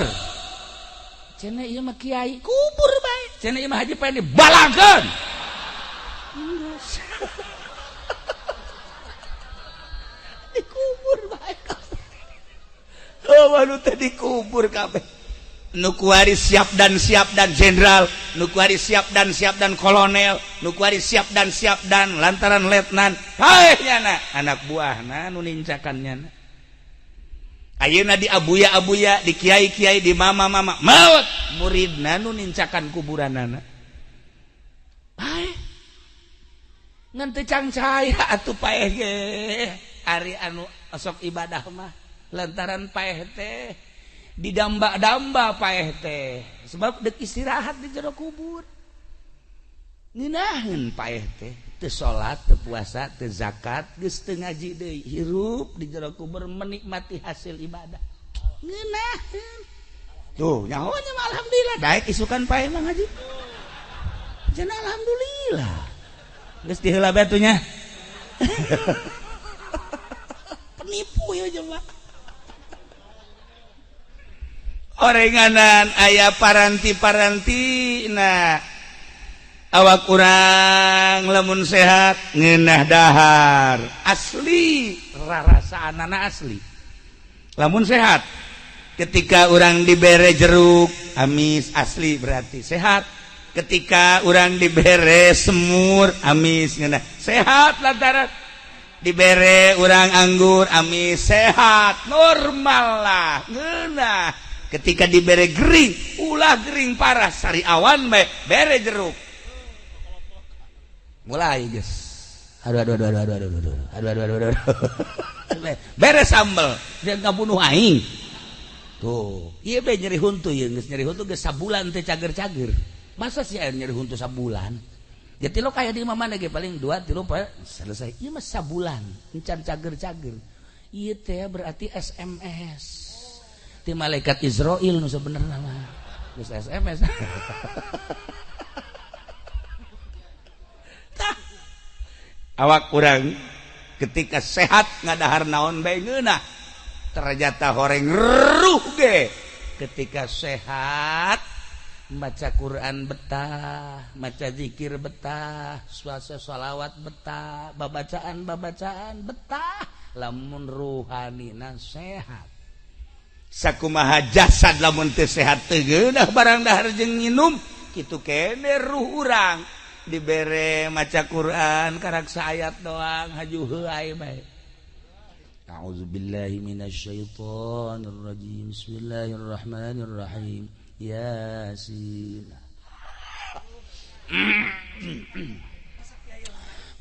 Cenah ieu mah kiai, kubur bae. Cenah ieu mah haji peni, balangkeun. Dikubur bae. Oh, anu teh dikubur kabeh. Nu kuari siap dan jenderal, nu kuari siap dan kolonel, nu kuari siap dan lantaran letnan. Hae nyana anak buahna nu nincakannya. Ayeuna di abuya-abuya, di kiai-kiai, di mama-mama, maut muridna nu nincakan kuburanana. Hae. Ngan teu can cahaya atuh paeh ge. Ari anu sok ibadah mah lantaran paeh teh didamba-damba paeh teh sebab deuk istirahat di jero kubur. Ngeunaheun paeh teh teu salat, teu puasa, teu zakat, geus teu ngaji deui, hirup di jero kubur menikmati hasil ibadah. Ngeunaheun. Tuh, nyaho nya mah alhamdulillah. Daek isukan paeh mah ngaji. Cenah alhamdulillah. Geus diheula bae atuh nya. Penipu ya coba. Orenganan aya paranti-paranti nah awak urang lamun sehat ngeunah dahar asli rarasaanana asli lamun sehat ketika urang dibere jeruk amis asli berarti sehat ketika urang dibere semur amis ngeunah sehat lantaran dibere urang anggur amis sehat normal lah ngeunah. Ketika dibere gering, ulah gering parah sari awan bere jeruk. Mulai guys. Aduh. Bere sambel, dia ngabunuh aing. Tuh, ieu bae nyeri huntu ieu, geus nyeri huntu geus sabulan teh cager-cager. Masa sih air nyeri huntu sabulan? Ya tilo kaya di mana ge paling 2 3 selesai. Ieu mah sabulan, encan cager-cager. Ieu teh berarti SMS. Ti malaikat Israel nu sebenarnya mah geus SMS. Awak urang ketika sehat ngadahar naon bae ngeunah ternyata horeng ruh ge ketika sehat baca Quran betah, maca zikir betah, puasa shalawat betah, babacaan betah, lamun ruhanina sehat. Sakumaha jasad lamun teu sehat teu geunah barang dahar jeung nginum kitu kene ruh urang dibere maca Quran karaksa ayat doang haju heuai bae. A'udzubillahi minasyaitonir rajim. Bismillahirrahmanirrahim. Yasin.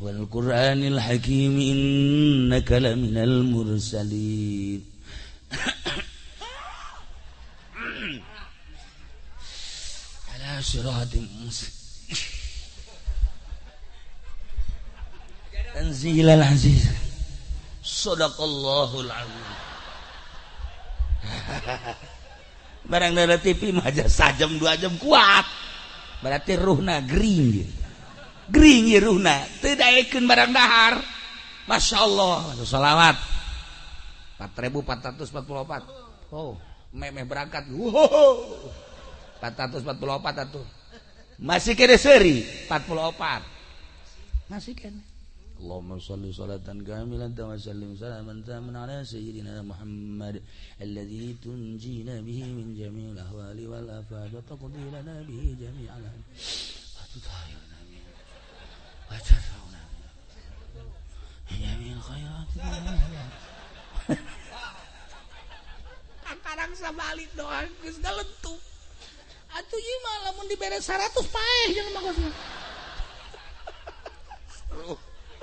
Wal Qur'anil Hakim innaka laminal mursalin. Ala siratim Tanzilal Aziz. Shadaqallahul azim. Barang dari TV mah aja sajam 2 jam kuat. Berarti ruhna gering. Gering ya ruhna. Teu daekeun barang dahar. Masyaallah, shalawat 4444. Oh, memeh berangkat. Wow. 444 atuh. Masih kene seuri 44. Masih kene. Allahumma shalli salatan kamilatan wa sallim salaman taman ala sayyidina Muhammad alladzi tunjina bihi min jami'il ahwali wal afat wa taqdi lana bihi jami'al wa tutahhirna bihi wa tarfa'una jami'il khairat. Akarang sabalik doang geus galentuk. Atuh ieu mah lamun dibere 100 paeh jeung magosna.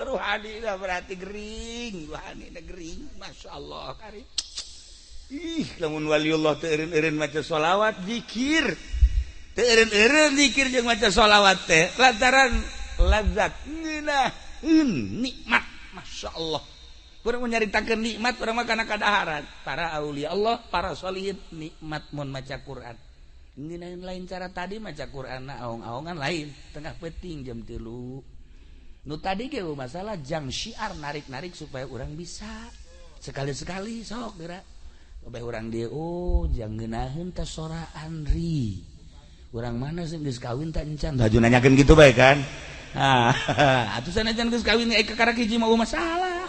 Ruhani lah berarti gering, ruhani na gering, masya Allah kari. Lamun waliullah teu eureun-eureun maca sholawat zikir, teu eureun-eureun zikir jeung maca sholawat teh, lantaran lazat nikmat Masya Allah kurang menyaritakan nikmat orang makan kadaharan para aulia Allah para sholihin nikmat mun maca Quran ngeunaheun lain cara tadi maca Quran aong-aongan lain tengah peting jam 3 nu tadi ge masalah jang syiar narik-narik supaya orang bisa sekali-sekali sok geura bae urang dieu jang ngeunaheun teh soraan ri urang mana sih geus kawin tak encan haju nanyakeun kitu bae kan atuh sanajan geus kawin aya karak hiji mah masalah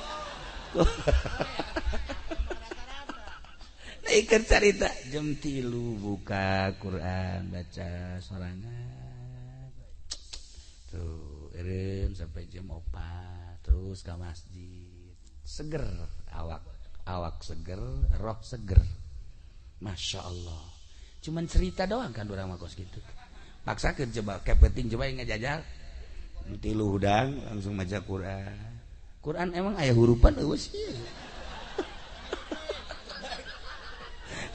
nah ikan carita jam 3 buka Quran baca sorangan tuh eureun sampai jam 4 terus ke masjid seger awak seger roh seger Masya Allah cuman cerita doang kan urang mah kos gitu paksakeun coba kepeting coba yang ngajajal 3 hudang langsung maca Quran emang aya hurupan eueuh sih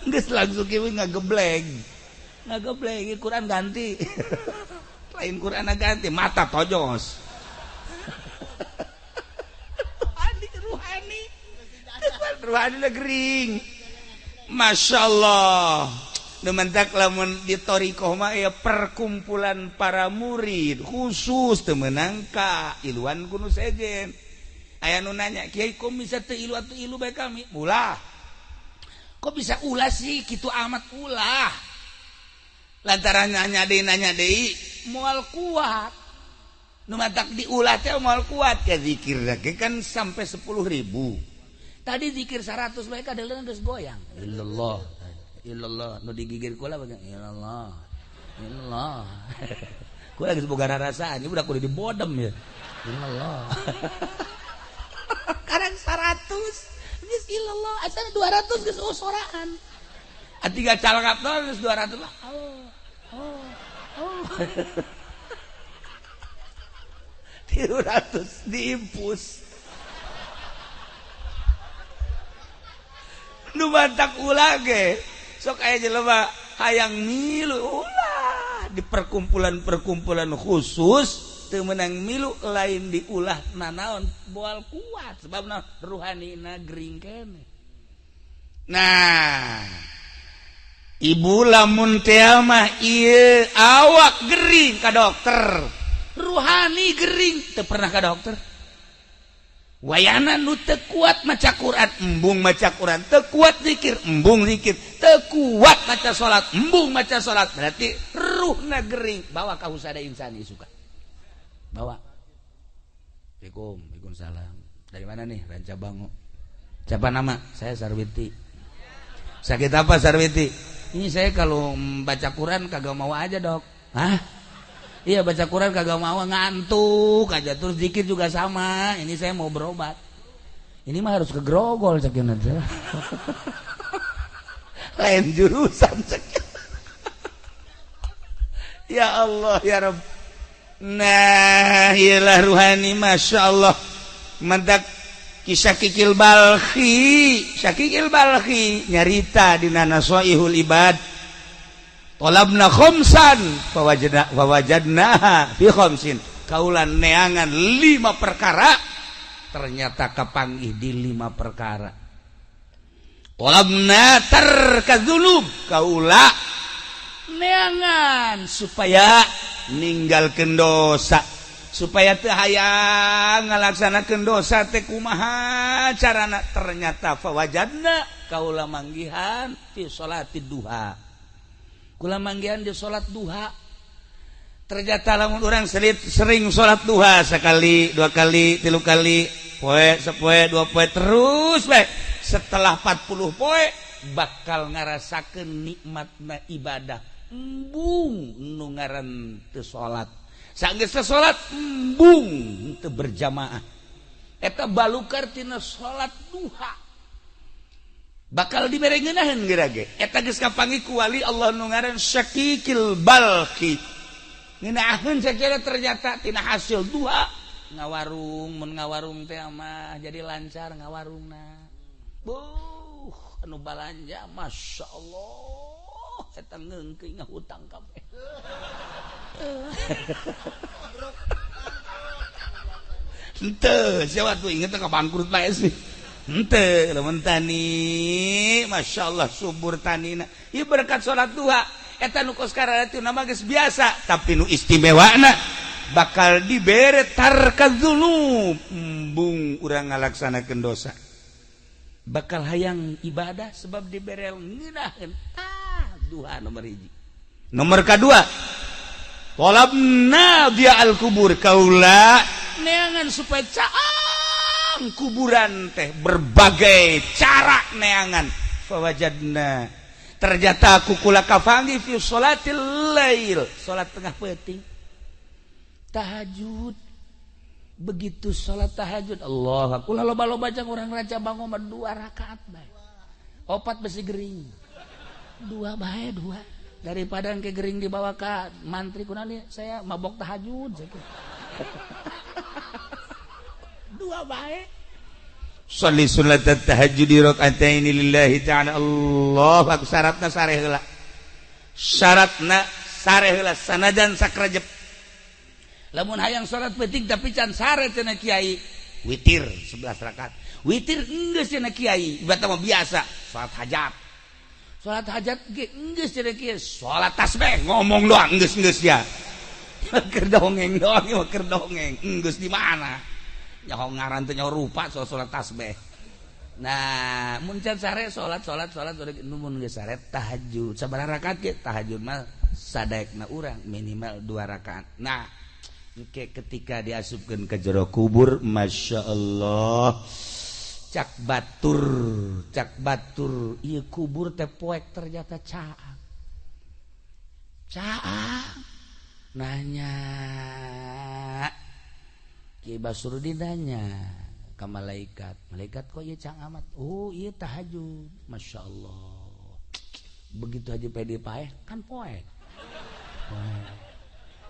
geus langsung kieu ngagebleng Quran ganti lain Quran ganti mata tojos ruhani gering Masya Allah dementak lamun di torikoh mah ya perkumpulan para murid khusus teu meunang ka iluan kuno sejen aya nu nanya kiai kok bisa teu ilu bae kami ulah kok bisa ulah sih kitu amat ulah lantaran nanya deui moal kuat nu matak diulah teh moal kuat ka zikir lagi kan sampai 10.000 tadi zikir 100 bae kadeuleun geus goyang illallah nu digigir kula bae illallah kula geus boga rarasaan ieu budak kudu dibodem ya illallah karang 100 geus illallah asana 200 geus soraan atiga calangap geus 200 lah oh 300 diimpus nu bantak ulah ge sok aya jelema hayang milu ulah di perkumpulan khusus teu meunang milu lain diulah nanaon boal kuat sebabna ruhanina gering keneh nah ibu lamun teh mah ieu awak gering ka dokter ruhani gering teu pernah ka dokter wayana nu teu kuat maca Quran embung maca Quran teu kuat zikir embung zikir teu kuat maca salat embung maca salat berarti ruhna gering bawa ka husada insani suka bawa Waalaikumsalam dari mana nih Ranca Bango siapa nama saya Sarwiti sakit apa Sarwiti ini saya kalau baca Quran kagak mau aja dok iya baca Quran kagak mau ngantuk aja terus zikir juga sama ini saya mau berobat ini mah harus ke Grogol sakieu teh lain jurusan sakieu ya Allah ya Rabb nah iyalah ruhani Masya Allah mantak kisah Kikil Balkhi nyarita dina Nasoihul Ibad talabna khamsan fawajadnaha fi khamsin kaulan neangan 5 perkara ternyata kapanggih di 5 perkara talabna tarkadzunub kaula neangan supaya ninggalkeun dosa supaya teu hayang ngalaksanakeun dosa teh kumaha carana ternyata fawajadna kaula manggihan fi sholatid duha kula manggihan di sholat duha ternyata lamun urang sering sholat duha sekali 2 kali 3 kali poe sapoe 2 poe terus bae setelah 40 poe bakal ngarasakeun nikmatna ibadah embung nu ngaran teu salat sanggeus teu salat embung teu berjamaah eta balukar tina salat duha bakal dimerengeunaheun geura ge eta geus kapanggih ku wali Allah nu ngaran Syakikil Balkhi ngeunaheun sacara ternyata tina hasil duha ngawarung mun ngawarung teh mah jadi lancar ngawarungna anu balanja Masya Allah eta ngeungkeuy ngahutang kabeh Henteu, siapa tuh inget kapan kurut bae sih. Henteu, lamun tani, masyaallah subur tanina. Ieu berkat salat duha. Eta nu kos kararatuna mah geus biasa, tapi nu istimewana bakal dibere tarkadzunub. Embung urang ngalaksanakeun dosa. Bakal hayang ibadah sebab dibere ngeunaheun. Duha nomor 1. Nomor kedua, talabna dia al-kubur kaula neangan supaya caang kuburan teh berbagai cara neangan fawajadna ternyata kukula kafangi fi sholatil lail salat tengah peuting tahajud begitu salat tahajud Allah kula loba-loba jang urang raja bangun 2 rakaat bae 4 besi gering 2 bae 2 daripada engke gering dibawa ke mantri kunani saya mabok tahajud 2 bae sholli salat tahajud rakaataini lillahi ta'ala Allah syaratna sareh heula sanajan sakrajep lamun hayang salat penting tapi can sare cenah kiai witir 11 rakaat witir geus cenah kiai ibadah mah biasa salat hajat ge geus cenah kiai salat tasbih ngomong doang geus ya keur dongeng doang keur dongeng geus di mana nyaho ngaran teh nyaho rupa salat tasbih nah mun can sare salat mun geus sare tahajud sabaraha rakaat ge tahajud mah sadaekna urang minimal 2 rakaat nah ketika diasupkeun ke jero kubur masyaallah cak batur ieu kubur teh poek ternyata caang nanya Ki Basurudin nanya ka malaikat kok ieu cang amat oh ieu tahajud masyaallah begitu haji pede paeh kan poek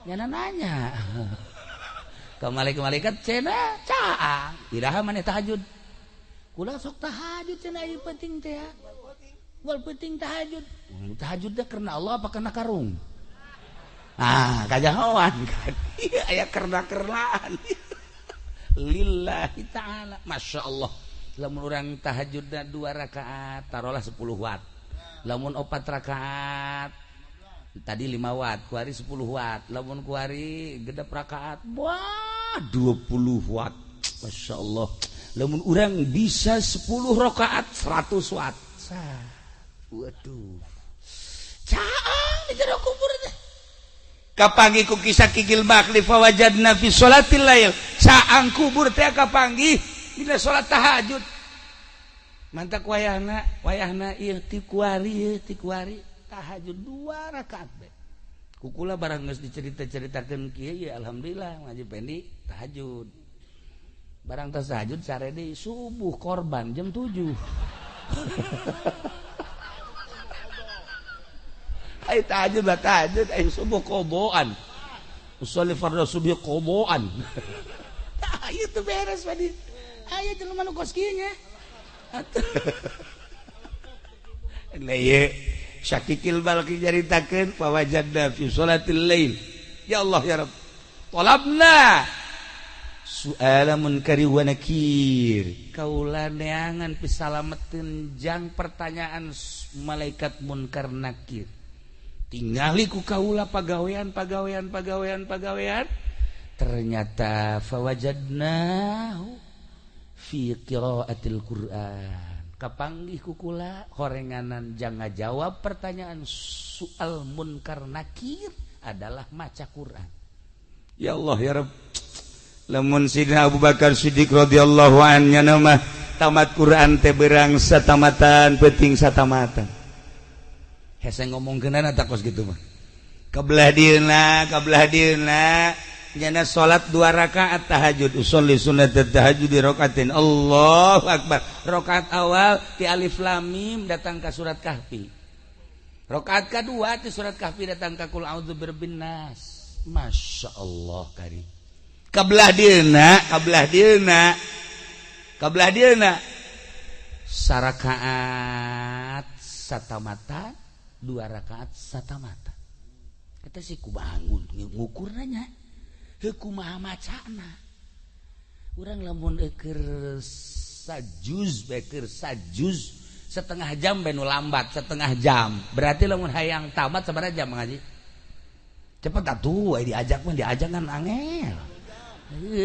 nyana nanya ka malaikat cenah caang iraha maneh tahajud kula sok tahajud cenah ieu penting teh wal penting tahajud teh karena Allah apa karena karung kajahoan kan aya karena-karenaan lillahi ta'ala masyaallah lamun urang tahajudna 2 rakaat tarolah 10 watt lamun 4 rakaat tadi 5 watt kuari 10 watt lamun kuari gedep rakaat wah 20 watt masyaallah lamun urang bisa 10 rakaat 100 watt waduh caang di jero kubur teh kapanggih ku kisah kikil bakli fawajadna fi sholatil lail caang kubur teh kapanggih dina salat tahajud mantak wayahna ieu ti kuari tahajud 2 rakaat be kukula barang geus dicerita-ceritakeun kieu ya alhamdulillah ngaji pendi tahajud barang teh tahajud sare deui subuh korban jam 7 ai tahajud ai subuh qoboan usolli fardhu subuh qoboan ieu teh beres padi aya jelema nu kos kieu nya nah ieu syakikil balki jaritakeun fawajadna fi sholatil lail ya Allah ya Rabb talabna su'ala munkari wa nakir kaula neangan pisalameteun jang pertanyaan malaikat munkar nakir tingali ku kaula pagawean ternyata fawajadnahu fi qiraatil Qur'an kapanggih kukula horenganan jang ngajawab pertanyaan soal munkar nakir adalah maca Quran ya Allah ya Rabb lamun Sidina Abu Bakar Siddiq radhiyallahu anhu nama tamat Quran teh berang satamatan penting satamatan hese ngomongkeunana tak kos kitu mah kabelah dieuna nyana salat 2 rakaat tahajud usolli sunat tahajud di rakaatin Allahu akbar rakaat awal ti alif lam mim datang ka surat kahfi rakaat kedua ti surat kahfi datang ka qul a'udzu birabbin nas masyaallah karim kabelah dieuna sarakaat satamata 2 rakaat satamata eta si kubangun ngukur nanya kumaha macana urang lamun eukeur sajuz setengah jam benu lambat setengah jam berarti lamun hayang tamat sabaraha jam ngaji cepet atuh diajak kan angel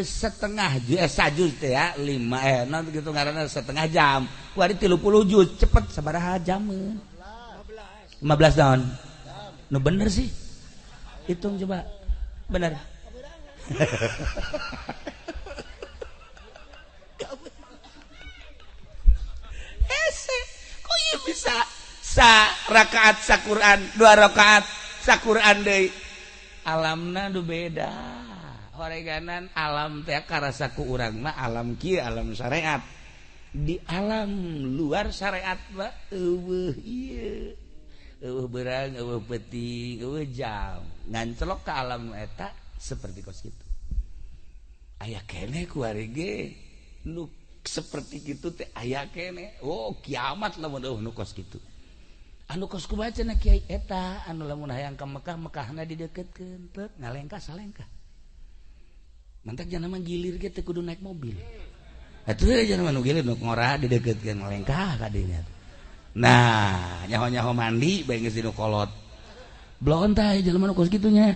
setengah sajuz teh ya 5 non gitu ngaranna setengah jam kuari 30 juz cepet sabaraha jameun 15 tahun nu bener sih hitung coba bener kok ieu bisa rakaat saquran 2 rakaat saquran deui alamna nu beda horeganan alam teh karasa ku urang mah alam kieu alam syariat di alam luar syariat mah eueuh ieu eueuh beurang eueuh peuting eueuh jam ngan celok ka alam eta seperti kos kitu aya keneh ku ari ge nu seperti kitu teh aya keneh oh kiamat lamun nu kos kitu anu kos kubacana kiai eta anu lamun hayang ka Mekah Mekahna dideketkeun teu ngalengkah salengkah mantak jangan mah gilir ge teu kudu naik mobil atuh jangan mah nu gilir nu ngora dideketkeun ngalengkah ka dinya nah nyaho-nyaho mandi bae geus dinu kolot blon tah jelema nu kos kitu nya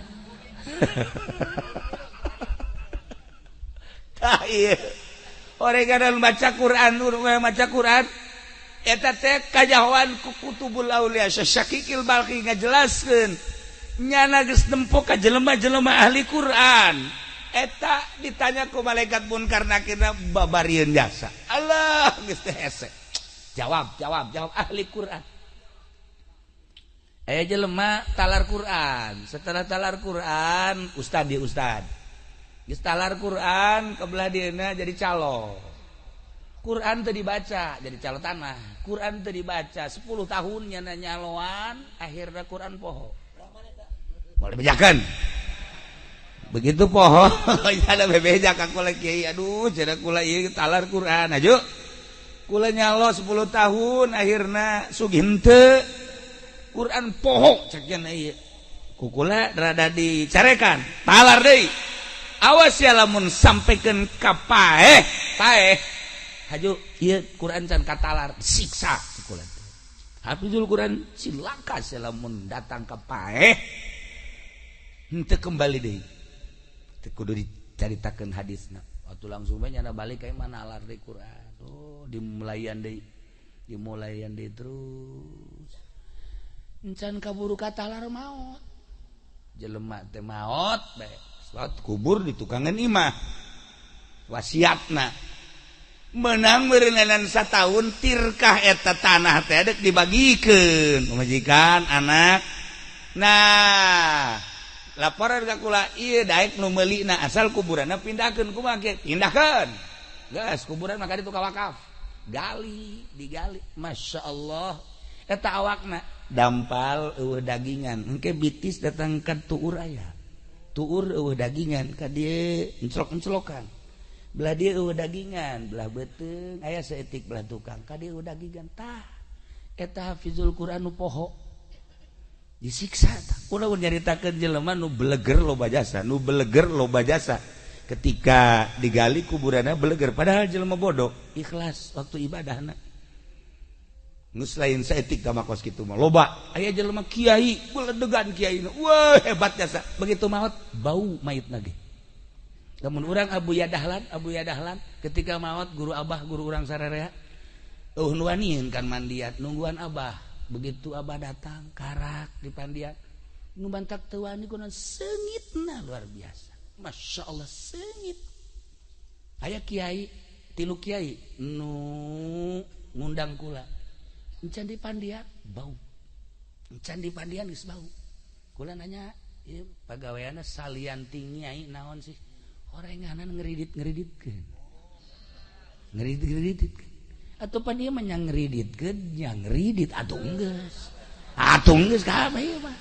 tah ieu oreganan baca Quran urang maca Quran eta teh kajahoan ku kutubul aulia Syakikil Balqi ngajelaskeun nyana geus nempo ka jelema-jelema ahli Quran eta ditanya ku malaikat munkar nakirna babarieun jasa Allah geus teh hese jawab ahli Quran aya jelema talar Quran setelah talar Quran ustad geus talar Quran kebelah dieuna jadi calo Quran teu dibaca jadi calo tanah Quran teu dibaca 10 tahun nyana nyaloan akhirna Quran poho moal dibejakeun begitu poho ada bebeja ka kula kiai aduh cenah kula ieu talar Quran aju kula nyalo 10 tahun akhirna sugih henteu Quran poho cek cenah ieu ku kula rada dicarekan talar deui awas ya lamun sampekeun ka paeh haju ieu Quran can katalar siksa sekolah hafizul Quran cilaka lamun datang ka paeh henteu kembali deui teu kudu dicaritakeun hadisna waktu langsung bae nyana balik ka mana alar deui Quran oh dimulayan deui terus encan kaburu katalar maot jelema teh maot bae salat kubur di tukangan imah wasiatna menang merenganan satahun tirkah eta tanah teh dek dibagikeun majikan anak nah laporan ka kula ieu daek nu meulina asal kuburanna pindahkeun kumaha ge pindahkeun geus kuburan maka ditu ka wakaf digali masyaallah eta awakna dampal eueuh dagingan engke bitis datang ka tuur aya tuur eueuh dagingan ka dieu encelok-encelokan belah dia dagingan belah beteung aya saeutik belah tukang ka dia dagingan tah eta hafizul Quran nu poho disiksa tah ulah nyaritakeun jelema nu beleger loba jasa ketika digali kuburanna beleger padahal jelema bodoh ikhlas waktu ibadahna geus lain saeutik ka makos kitu mah loba aya jelema kiai beledegan kiaina wah hebat jasa begitu maot bau mayitna ge lamun urang Abu Yadahlan ketika maot guru abah guru urang sararea nuanieun kan mandiat nungguan abah begitu abah datang karak di pandiat nu bantak teu wani kunaon seungitna luar biasa masyaallah seungit aya kiai tilu kiai nu ngundang kula encan di pandiat bau encan di pandian geus bau kula nanya ieu pagaweana salian tinggi nyai naon sih orenganan ngeridit-ngeriditkeun atau pan ieu mah nya ngeridit atuh geus ka apa ieu mah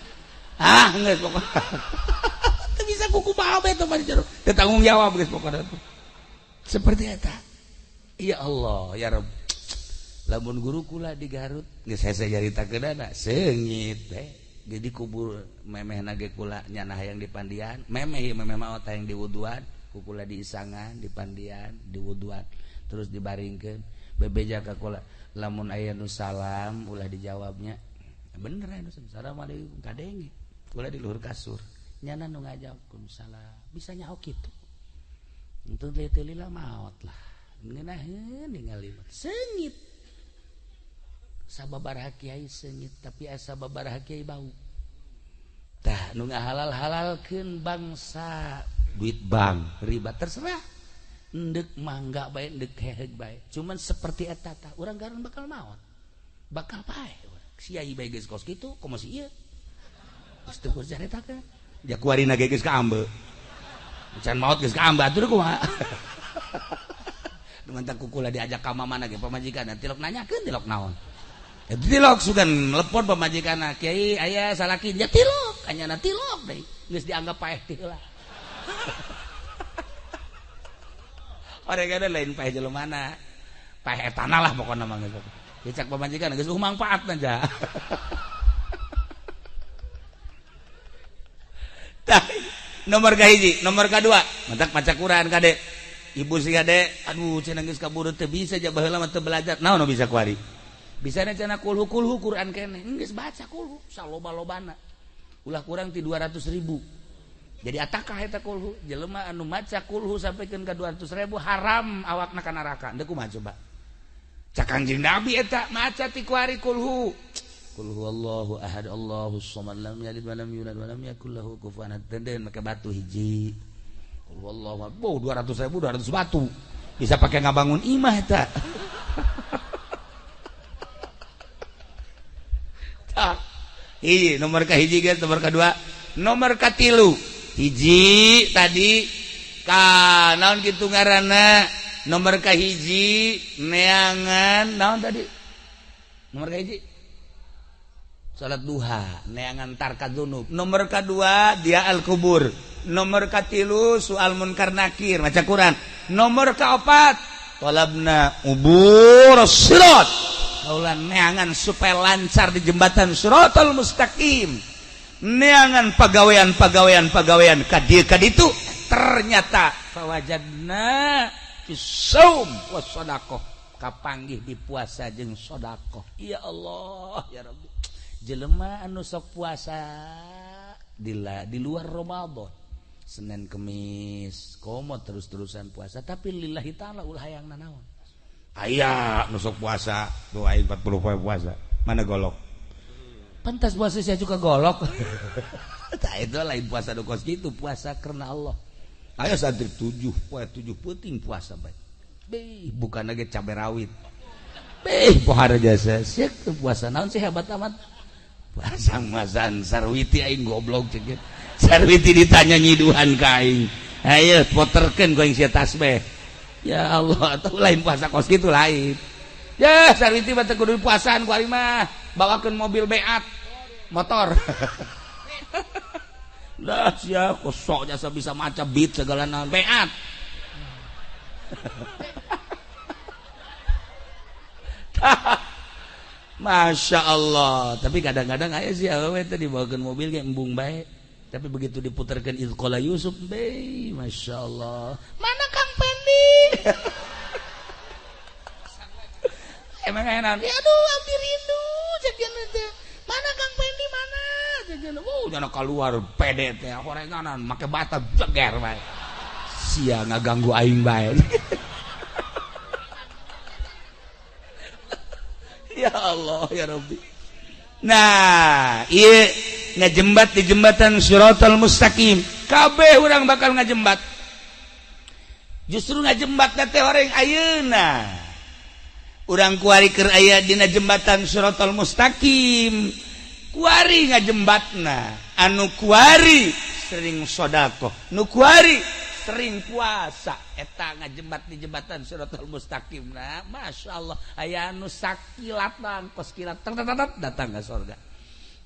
geus pokona teu bisa kumaha bae teh mah teu tanggung jawab geus pokona seperti eta ya Allah ya Rabb lamun guru kula di Garut geus hese caritakeunana seungit bae jadi kubur memehna ge kula nyana hayang di pandian memeh maot hayang diwuduan kukula diisangan dipandian diwuduan terus dibaringkeun bebeja ka kula lamun aya nu salam ulah dijawabnya bener anu assalamualaikum kadenge kula di luhur kasur nyana nu ngajawab salam bisa nyaho kitu untuk lila maot lah ngeunaheun ningali seungit sababaraha kiai seungit tapi asa babaraha kiai bau tah nu ngahalal-halalkeun bangsa duit bank riba terserah endek mangga bae endek heheg bae cuman seperti eta tah urang garan bakal maot bakal pae siai bae geus kos kitu komo si ieu geus teu jaretakeun ya kuarina ge geus ka ambe can maot geus ka ambe atuh kumaha dengan tak kukula diajak ka mamana ge pamajikan tilok nanyakeun tilok naon tilok sugan telepon pamajikan kiai aya salaki ya tilok anyana tilok deui geus dianggap paeh ti heula orang kada lain paeh jelemana paeh etana lah pokona mah geus dicak pamajikan geus mangpaatna ja tah nomor kahiji nomor kadua matak maca Quran kade ibu si kade aduh cenah geus kaburu teu bisa ja baheula mah teu belajar naon nu bisa kuari bisana cenah kulhu Quran keneh geus baca kulhu saloba-lobana ulah kurang ti 200.000 jadi atakah eta kulhu jelema anu maca kulhu sampikeun ka 200.000 haram awakna ka neraka teu kumaha coba cak Kangjeng Nabi eta maca ti kuari kulhu Qul huwallahu ahad Allahus samad lam yalid wa lam yulad wa lam yakul lahu kufuwan ahad tenden make batu hiji Qul huwallahu 200.000 200 batu bisa pakai ngabangun imah eta tah iya nomor kahiji guys nomor kedua nomor katilu hiji tadi ka naon kitu ngaranna nomor kahiji neangan naon tadi nomor kahiji salat duha neangan tarka dzunub nomor kedua dia al kubur nomor katilu soal munkar nakir maca Quran nomor kaopat talabna ubur sirat kaulan neangan supaya lancar di jembatan siratal mustaqim neangan pagawean kadieu kaditu ternyata fawajadna fisaum wasodaqoh kapanggih di puasa jeung sedekah ya Allah ya Rabbi jelema anu sok puasa di luar Ramadan Senin Kemis komo terus-terusan puasa tapi lillahi ta'ala ulah hayangna naon aya nu sok puasa doain 40 poe puasa mana golok pantas puasa saya juga golok tah itu lain puasa do kos kitu puasa karena Allah aya santri 7 poe 7 peuting puasa bae beh bukan lagi cabai rawit beh pohara jasa siek puasa naon sih hebat amat pasang mazan sarwiti aing goblok ceuk sarwiti ditanya nyiduhan ka aing ayo poterkeun ku aing sia tasbih ya Allah atuh lain puasa kos kitu lain ya sarwiti mah teu kudu puasaan ku ari mah bawakeun mobil beat motor dah sia kosok jasa bisa maca beat segala naon beat Masya Allah tapi kadang-kadang aya sih awewe teh dibawakeun mobil kayak embung bae tapi begitu diputarkeun Izqala Yusuf be Masya Allah mana Kang Pendi emang enak ya aduh abdi rindu cekeun teh mana Kang Pendi mana cekeun jangan keluar pede teh horenganan make bata jeger bae sia ngaganggu aing bae ya Allah ya Rabbi nah iya ngajembat di jembatan Siratal Mustaqim kabeh urang bakal ngajembat justru ngajembat teh orang ayeuna urang kuari keur aya dina jembatan Siratal Mustaqim kuari ngajembatna anu kuari sering sedekah nu kuari sering puasa eta ngajembat di jembatan Siratal Mustaqim nah Masya Allah aya anu sakilat kos kilat datang ke surga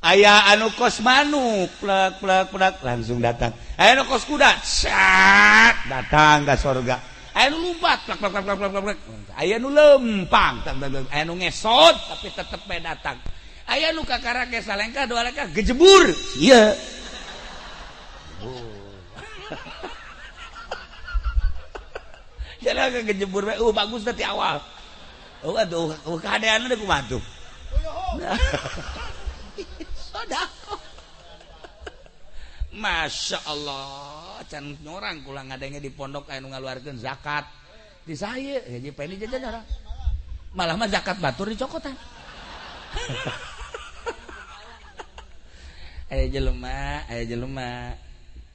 aya anu kos manuk plek langsung datang aya anu kos kuda sak datang ke surga aya anu lumpat plek aya anu lempang aya anu ngesot tapi tetep bae datang aya anu kakarake salengka dua leka gejebur iya Jalan ke ngejebur we bagus teh ti awal. Aduh, keadaan ada kumaha tuh. Sodako. Masya Allah, can nyorang kulang ngadenge di pondok aya nu ngaluarkeun zakat. Di saya hiji penny jajan orang. Malah mah zakat batur dicokotan. Aya jelema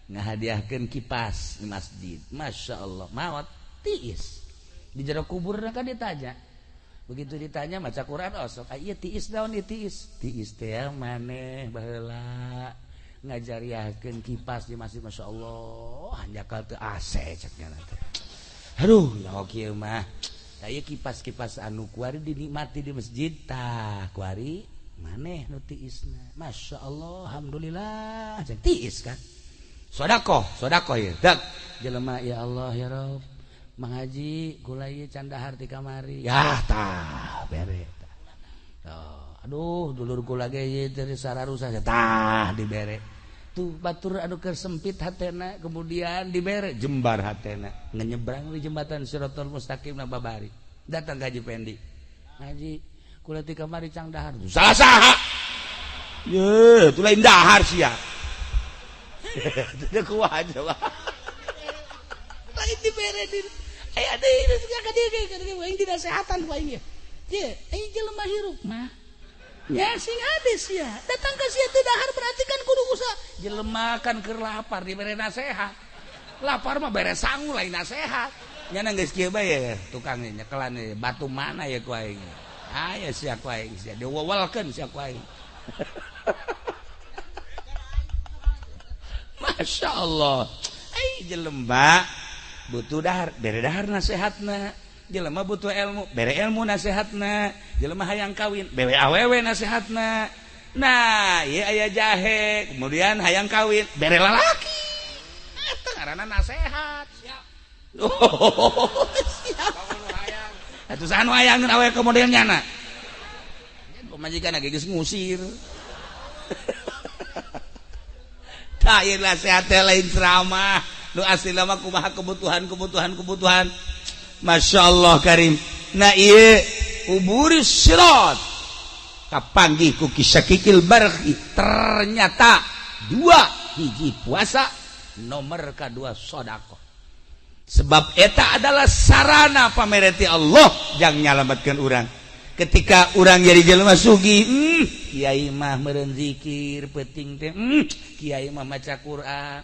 ngahadiahkeun kipas di masjid. Masya Allah, maot tiis. Di jero kuburna kan ditanya. Begitu ditanya maca Quran osok, ieu tiis naon ieu tiis? Tiis teh maneh baheula ngajariakeun kipas di masjid. Masya Allah, hanjakal teu AC ceknya teh. Aduh, ya kieu mah. Ieu kipas-kipas anu kuari dinikmati di masjid tah kuari maneh nu tiisna. Masya Allah, alhamdulillah, cek tiis kan. Sedekah ieu. Dak jelema ya Allah ya Rabb. Mang Haji kula ieu can dahar ti kamari. Ya tah bere tah. Aduh dulur kula ge ieu teh sararusa tah dibere. Tuh batur anu keur sempit hatena kemudian dibere jembar hatena ngenyebrang di jembatan Siratal Mustaqim na babari. Datang ka Haji Pendi. Haji kula ti kamari can dahar. Salah saha? Ye, tu lain dahar sia. Teu kuat aja. Lain dibere di aya deui ka dieu aing dinasehatan ku aing ye. Ye, aing jelema hirup mah. Ya sing hades ya. Datang ka sia teu dahar berarti kan kudu usaha. Jelema kan keur lapar dibere nasehat. Lapar mah bere sangu lain nasehat. Nyana geus kieu bae tukang nyekelan batu mana ya ku aing. Aya sia ku aing sia diwewelkeun sia ku aing. Masya Allah. Ai jelema butuh dahar, bere dahar nasehatna. Jelema butuh ilmu, bere ilmu nasehatna. Jelema hayang kawin, bere awewe nasehatna. Nah, ieu aya jahe, kemudian hayang kawin, bere lalaki. Eta ngaranna nasehat. Siap. Oh, siap. Atuh saha nu hayangkeun awewe kemudian nyana. Pamajikan geus ngusir. Tah ieu nasehat teh lain ceramah. Nu asli mah kumaha kebutuhan. Masya Allah karim. Nah ieu uburi sirat kapanggih ku kisah kikil barhi. Ternyata dua hiji puasa nomor kedua sedekah. Sebab eta adalah sarana pamereti Allah jang nyalametkeun urang. Ketika urang jadi jelema sugih, kiai mah meureun zikir penting teh, kiai mah maca Quran,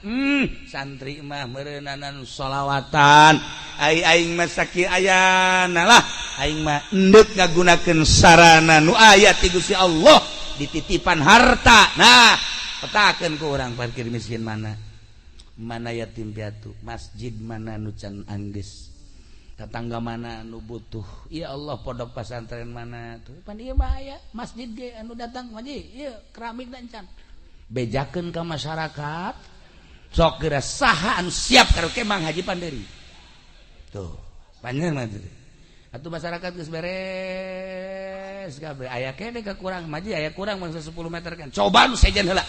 santri mah meureunanan sholawatan, aing mah sakieu ayana lah, aing mah endeup ngagunakeun sarana nu aya ti Gusti Allah dititipan harta. Nah, petakeun ku urang parkir miskin mana yatim piatu, masjid mana nu can anggeus, tetangga mana anu butuh. Ya Allah, pondok pesantren mana tuh pan ieu mah aya masjid ge anu datang Haji ieu keramik dan can bejakeun ka masyarakat sok geura saha anu siap karo kemang Haji Panderi tuh panjang mah tuh atuh masyarakat geus beres kabeh aya kene kakurang Haji aya kurang mangsa 10 meter kan coba nu sejen heula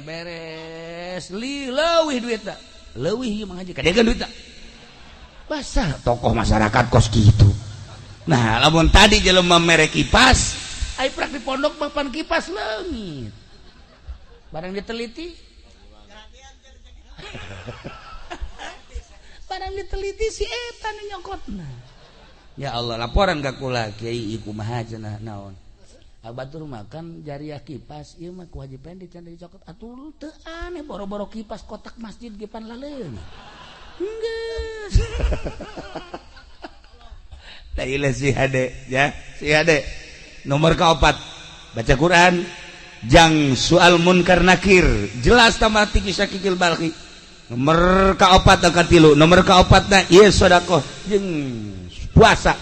beres leuwih duitna leuwih ieu Mang Haji kadegeun duitna basah tokoh masyarakat kos gitu. Nah, lamun tadi jelema mere kipas, ai prak di pondok papan kipas leungit. Barang diteliti. Barang diteliti si eta nu nyokotna. Ya Allah, laporan ka kula Kiai ieu kumaha cenah naon. Batur makan jariah kipas, ieu mah ku Haji Pendi can dicokot. Atuh teu aneh boro-boro kipas kotak masjid ge pan laleung. Enggak. Nah ilah si hade ya, si hade nomor keempat baca Quran jang soal munkar nakir jelas tamati kisah kikil balki. Nomor keempat angkat tilu nomor keempatna ieu sedekah jeung puasa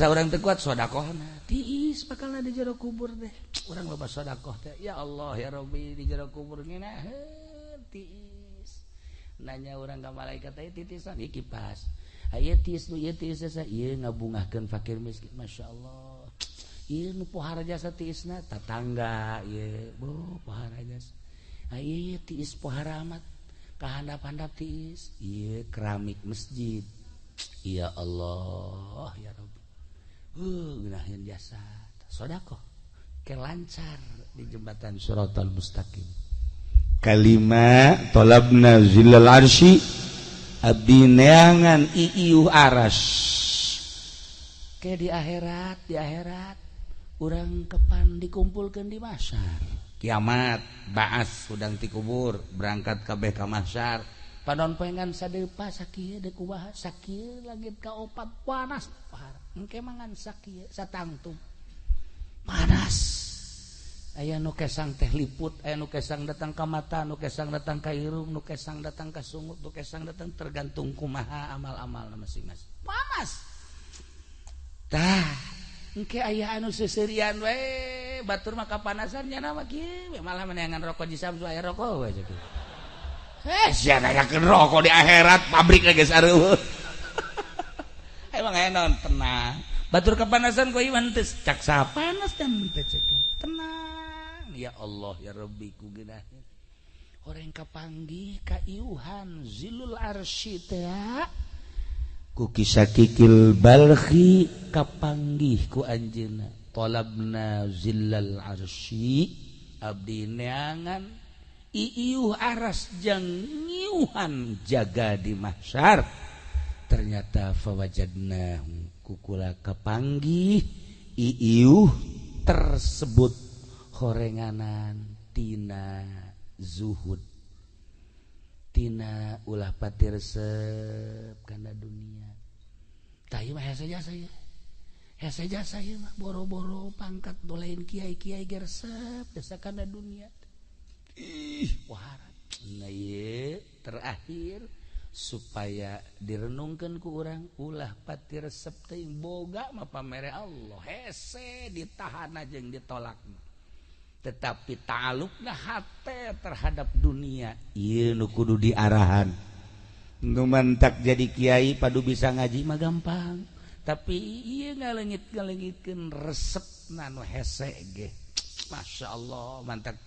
orang teu kuat sedekahna tiis bakalna di jero kubur teh urang loba sedekah teh ya Allah ya Rabbi di jero kubur ngeunaheun tiis nanya orang ke malaikat aya titisan ieu kipas aya tiis nu ieu tiis sa ieu ngabungahkeun fakir miskin Masya Allah ieu nu pohara jasa tiisna tatangga ieu pohara jasa aya tiis pohara amat kahandap-handap tiis ieu keramik masjid. Ya Allah ya Rabbi gunahin jasa sedekah ke lancar di jembatan Shiratal Mustaqim. Kalima talabna zillal arsy abdi neangan iiuh aras ke di akhirat urang kepan dikumpulkeun di mahsyar kiamat baas udang ti kubur berangkat kabeh ka mahsyar padon pengan sadepa sakieu deuk kumaha sakieu langit ka 4 panas engke mangan sakieu satangtung panas. Aya nu kesang teh liput, aya nu kesang datang ka mata, nu kesang datang ka irung, nu kesang datang ka sungut, nu kesang datang tergantung kumaha amal-amal masing-masing. Panas. Tah, engke aya anu seserian we, batur mah kapanasan nya mah kieu, malah meneangan rokok di Samsu aya rokok we ceuk. Sia ngayakeun rokok di akhirat, pabrik geus areueuh. Emang aya naon tenang. Batur kapanasan ku iman teh cak sapanas dan teh ceuk. Tenang. Ya Allah ya Rabbi ku geunaheun horeng kapanggih ka iuhan zilul arsy teh ku kisakikil balhi kapanggih ku anjeunna talabna zillal arsy abdi neangan iiuh aras jang ngiuhan jaga di mahsyar ternyata fawajadna kukula kapanggih iiuh tersebut horenganan tina zuhud tina ulah pati resep kana dunia tah ieu mah hese jasa ieu mah boro-boro pangkat dolain kiai-kiai ge resep dasa kana dunia waharat nah ieu terakhir supaya direnungkeun ku urang ulah pati resep teuing boga mah pamere Allah hese ditahan jeung ditolakna tetapi ta'alluqna hate terhadap dunia ieu nu kudu diarahan nu mantak jadi kiai padu bisa ngaji mah gampang tapi ieu ngaleungit-ngaleungitkeun resepna nu hese ge masyaallah mantak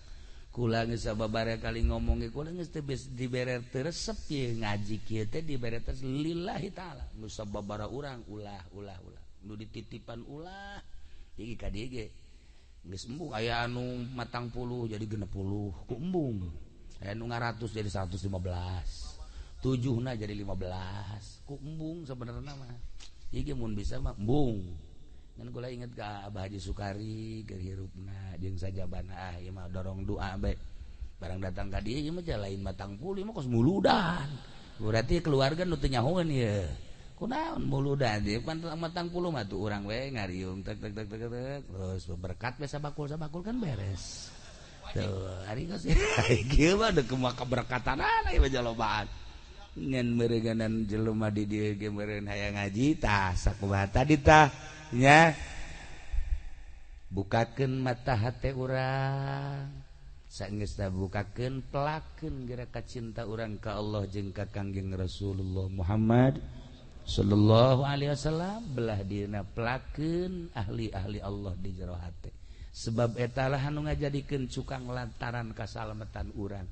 kula geus sababaraha kali ngomong ge kula geus teu dibere teu resep ieu ngaji kieu teh dibere teh lillahi taala nu sababaraha urang ulah nu dititipan ulah iki ka dieu ge geus embung aya anu matang puluh jadi 60 ku embung aya anu 100 jadi 115 7 na jadi 15 ku embung sabenerna mah ieu mun bisa mah embung ngan kula inget ka Abah Haji Sukari keur hirupna jeung sajabana ieu mah dorong doa bae barang datang ka dieu ieu mah lain matang puluh ieu mah kos muludan berarti keluarga nu teu nyahoeun ieu kunaon muludan ieu pan matang puluh mah tuh urang we ngariung tek terus berkat we sabakul kan beres tuh ari geus ieu mah deuk kumaha kaberkatanan ieu jalobaan ngan meureunganan jelema di dieu ge meureun hayang ngaji tah sakumaha tadi tah nya bukakeun mata hate urang saenggeus bukakeun pelakeun geura cinta urang ka Allah jeung ka Kangjeng Rasulullah Muhammad sallallahu alaihi wasallam belah dina pelakeun ahli-ahli Allah di jero hate sebab eta lah anu ngajadikeun cukang lantaran kasalamatan urang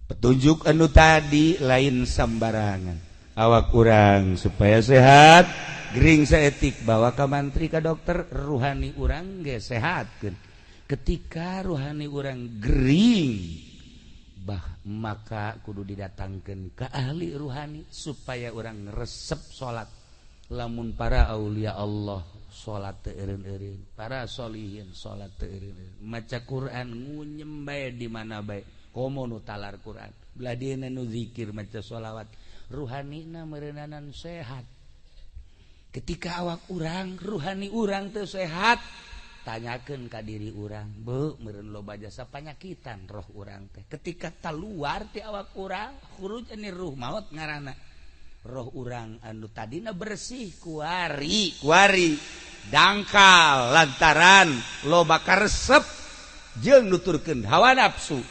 petunjuk anu tadi lain sambarangan awak urang supaya sehat gering saetik bawa ka mantri ka dokter ruhani urang ge sehatkeun ketika ruhani urang gering maka kudu didatangkeun ka ahli ruhani supaya urang resep salat lamun para aulia Allah salat teu eureun-eureun para sholihin salat teu eureun-eureun maca Quran ngunyem bae di mana bae komo nu talar Quran belah dieuna nu zikir maca sholawat ruhanina meureunanan sehat ketika awak urang ruhani urang teu sehat tanyakeun ka diri urang beuh meureun loba jasa panyakitan roh urang teh ketika taluar ti awak urang khuruj ani ruh maut ngaranna roh urang anu tadina bersih kuari dangkal lantaran loba karesep jeung nuturkeun hawa nafsu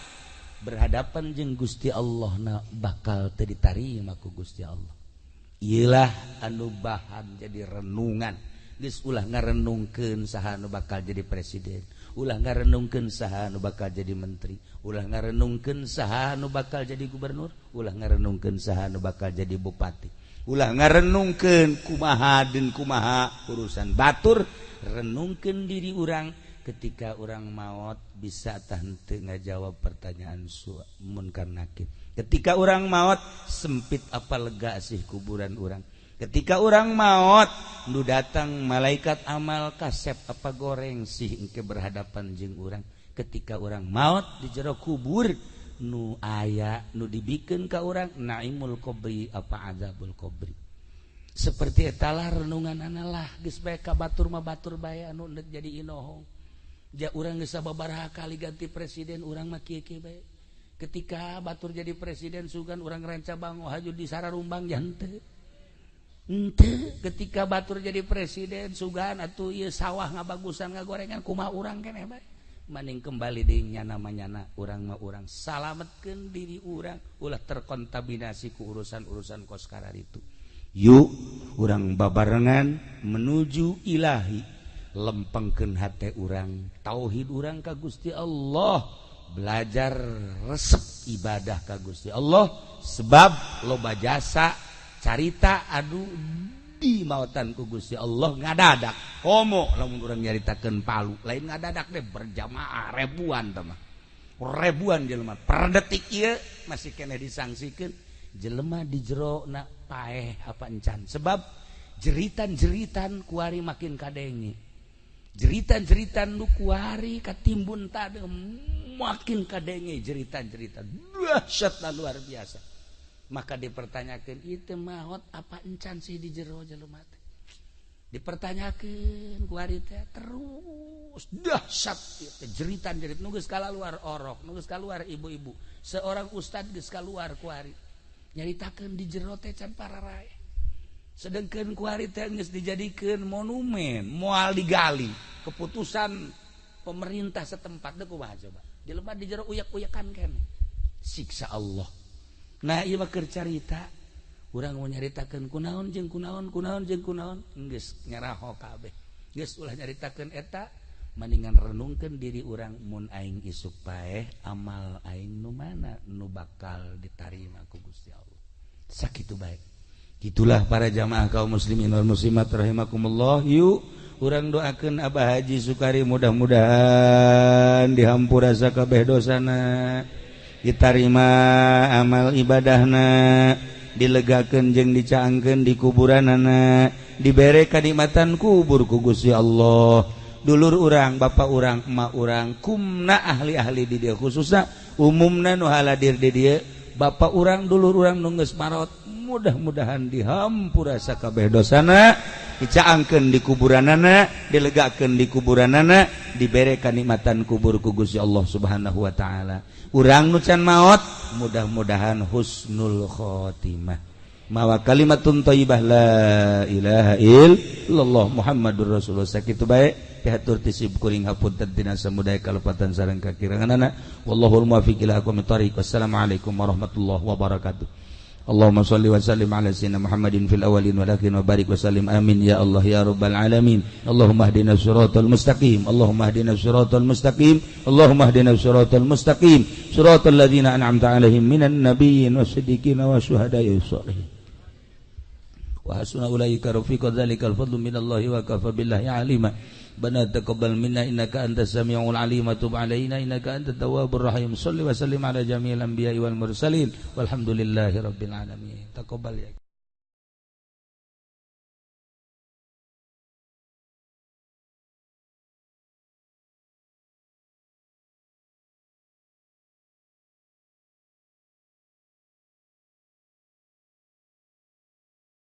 berhadapan jeung Gusti Allah na bakal teu ditarima ku Gusti Allah ieulah anu bahan jadi renungan geus ulah ngarenungkeun saha nu bakal jadi presiden, ulah ngarenungkeun saha nu bakal jadi menteri, ulah ngarenungkeun saha nu bakal jadi gubernur, ulah ngarenungkeun saha nu bakal jadi bupati, ulah ngarenungkeun kumaha dan kumaha urusan batur, renungkeun diri urang ketika urang maot bisa tah henteu ngajawab pertanyaan munkar nakir. Ketika urang maot sempit apa lega sih kuburan urang. Ketika urang maot nu datang malaikat amal kasep apa goreng sih engke berhadapan jeung urang. Ketika urang maot di jero kubur nu aya nu dibikeun ka urang naimul qabri apa azabul qabri. Seperti eta lah renunganana lah geus bae ka batur mah batur bae anu neuk jadi inohong. Ja urang geus sababaraha kali ganti presiden urang mah kieu-kieu bae. Ketika batur jadi presiden sugan urang ranca bango haju di Sararumbang ya henteu. Henteu ketika batur jadi presiden sugan atuh ieu sawah ngabagusan ngagorengan kumaha urang keneh bae. Maning kembali deui nyana urang mah urang salametkeun diri urang ulah terkontaminasi ku urusan-urusan kos karar itu. Yuk urang babarengan menuju ilahi. Lempengkeun hate urang tauhid urang ka Gusti Allah, belajar resep ibadah ka Gusti Allah sebab loba jasa carita adu di maotan ku Gusti Allah ngadadak komo lamun urang nyaritakeun palu lain ngadadak deh berjamaah ribuan teh mah ribuan jelema per detik ieu masih keneh disangsikeun jelema di jero na paeh apa encan sebab jeritan-jeritan kuari makin kadenge. Jeritan-jeritan nu kuari katimbun tade makin kadenge jeritan-jeritan dahsyatna luar biasa. Maka dipertanyakeun ieu teh maot apa encan sih di jero jelema teh. Dipertanyakeun kuari teh terus dahsyat ieu teh jeritan-jeritan nu geus kaluar orok, nu geus kaluar ibu-ibu. Seorang ustad geus kaluar kuari. Nyaritakeun di jero teh can pararae. Sedengkeun kuari teh geus dijadikeun monumen moal digali keputusan pemerintah setempat teh kumaha coba jelema di jero uyak-uyakan keneh siksa Allah. Nah ieu mah keur carita urang mau nyaritakeun kunaon jeung kunaon jeung kunaon geus nyaraho kabeh geus ulah nyaritakeun eta mendingan renungkeun diri urang mun aing isuk paeh amal aing nu mana nu bakal ditarima ku Gusti Allah sakitu bae. Itulah para jamaah kaum muslimin wal muslimat rahimakumullah. Yuk urang doakeun Abah Haji Sukari mudah-mudahan dihampura sakabeh dosana, ditarima amal ibadahna, dilegakeun jeung dicaangkeun di kuburanana, dibere kanikmatan kubur ku Gusti Allah. Dulur urang, bapak urang, emak urang, kumna ahli-ahli di dieu khususna umumna nu haladir di dieu, bapak urang, dulur urang nu geus marot mudah-mudahan dihampura sakabeh dosana, dicaangkeun di kuburanana, dilegakeun di kuburanana, dibere kanikmatan kubur ku Gusti Allah Subhanahu wa taala. Urang nu can maot mudah-mudahan husnul khotimah. Mawa kalimatun thayyibah la ilaha illallah Muhammadur Rasulullah sakitu bae pihatur tisib kuring hapunten tina samudaya kalepatan sareng kakiranganana. Wallahul muwaffiq ila aqwamit thoriq. Wassalamualaikum warahmatullahi wabarakatuh. Allahumma salli wa sallim ala sayyidina Muhammadin fil awwalin wal akhirin wa barik wa sallim amin ya Allah ya rabbal alamin. Allahumma ihdinas siratal mustaqim, Allahumma ihdinas siratal mustaqim, Allahumma ihdinas siratal mustaqim, siratal ladzina an'amta 'alaihim minan nabiyyin wasiddiqin wasyuhada'i wassalihin. Wa hasuna ulaika rafiqa dzalikal fadlu minallahi wa kafa billahi 'alima. Bana taqabbal minna innaka antas samiul alim wa tub alaina innaka antat tawwabur rahim. Shalli wa sallim ala jami'il anbiya'i wal mursalin walhamdulillahi rabbil alamin. Taqabbal ya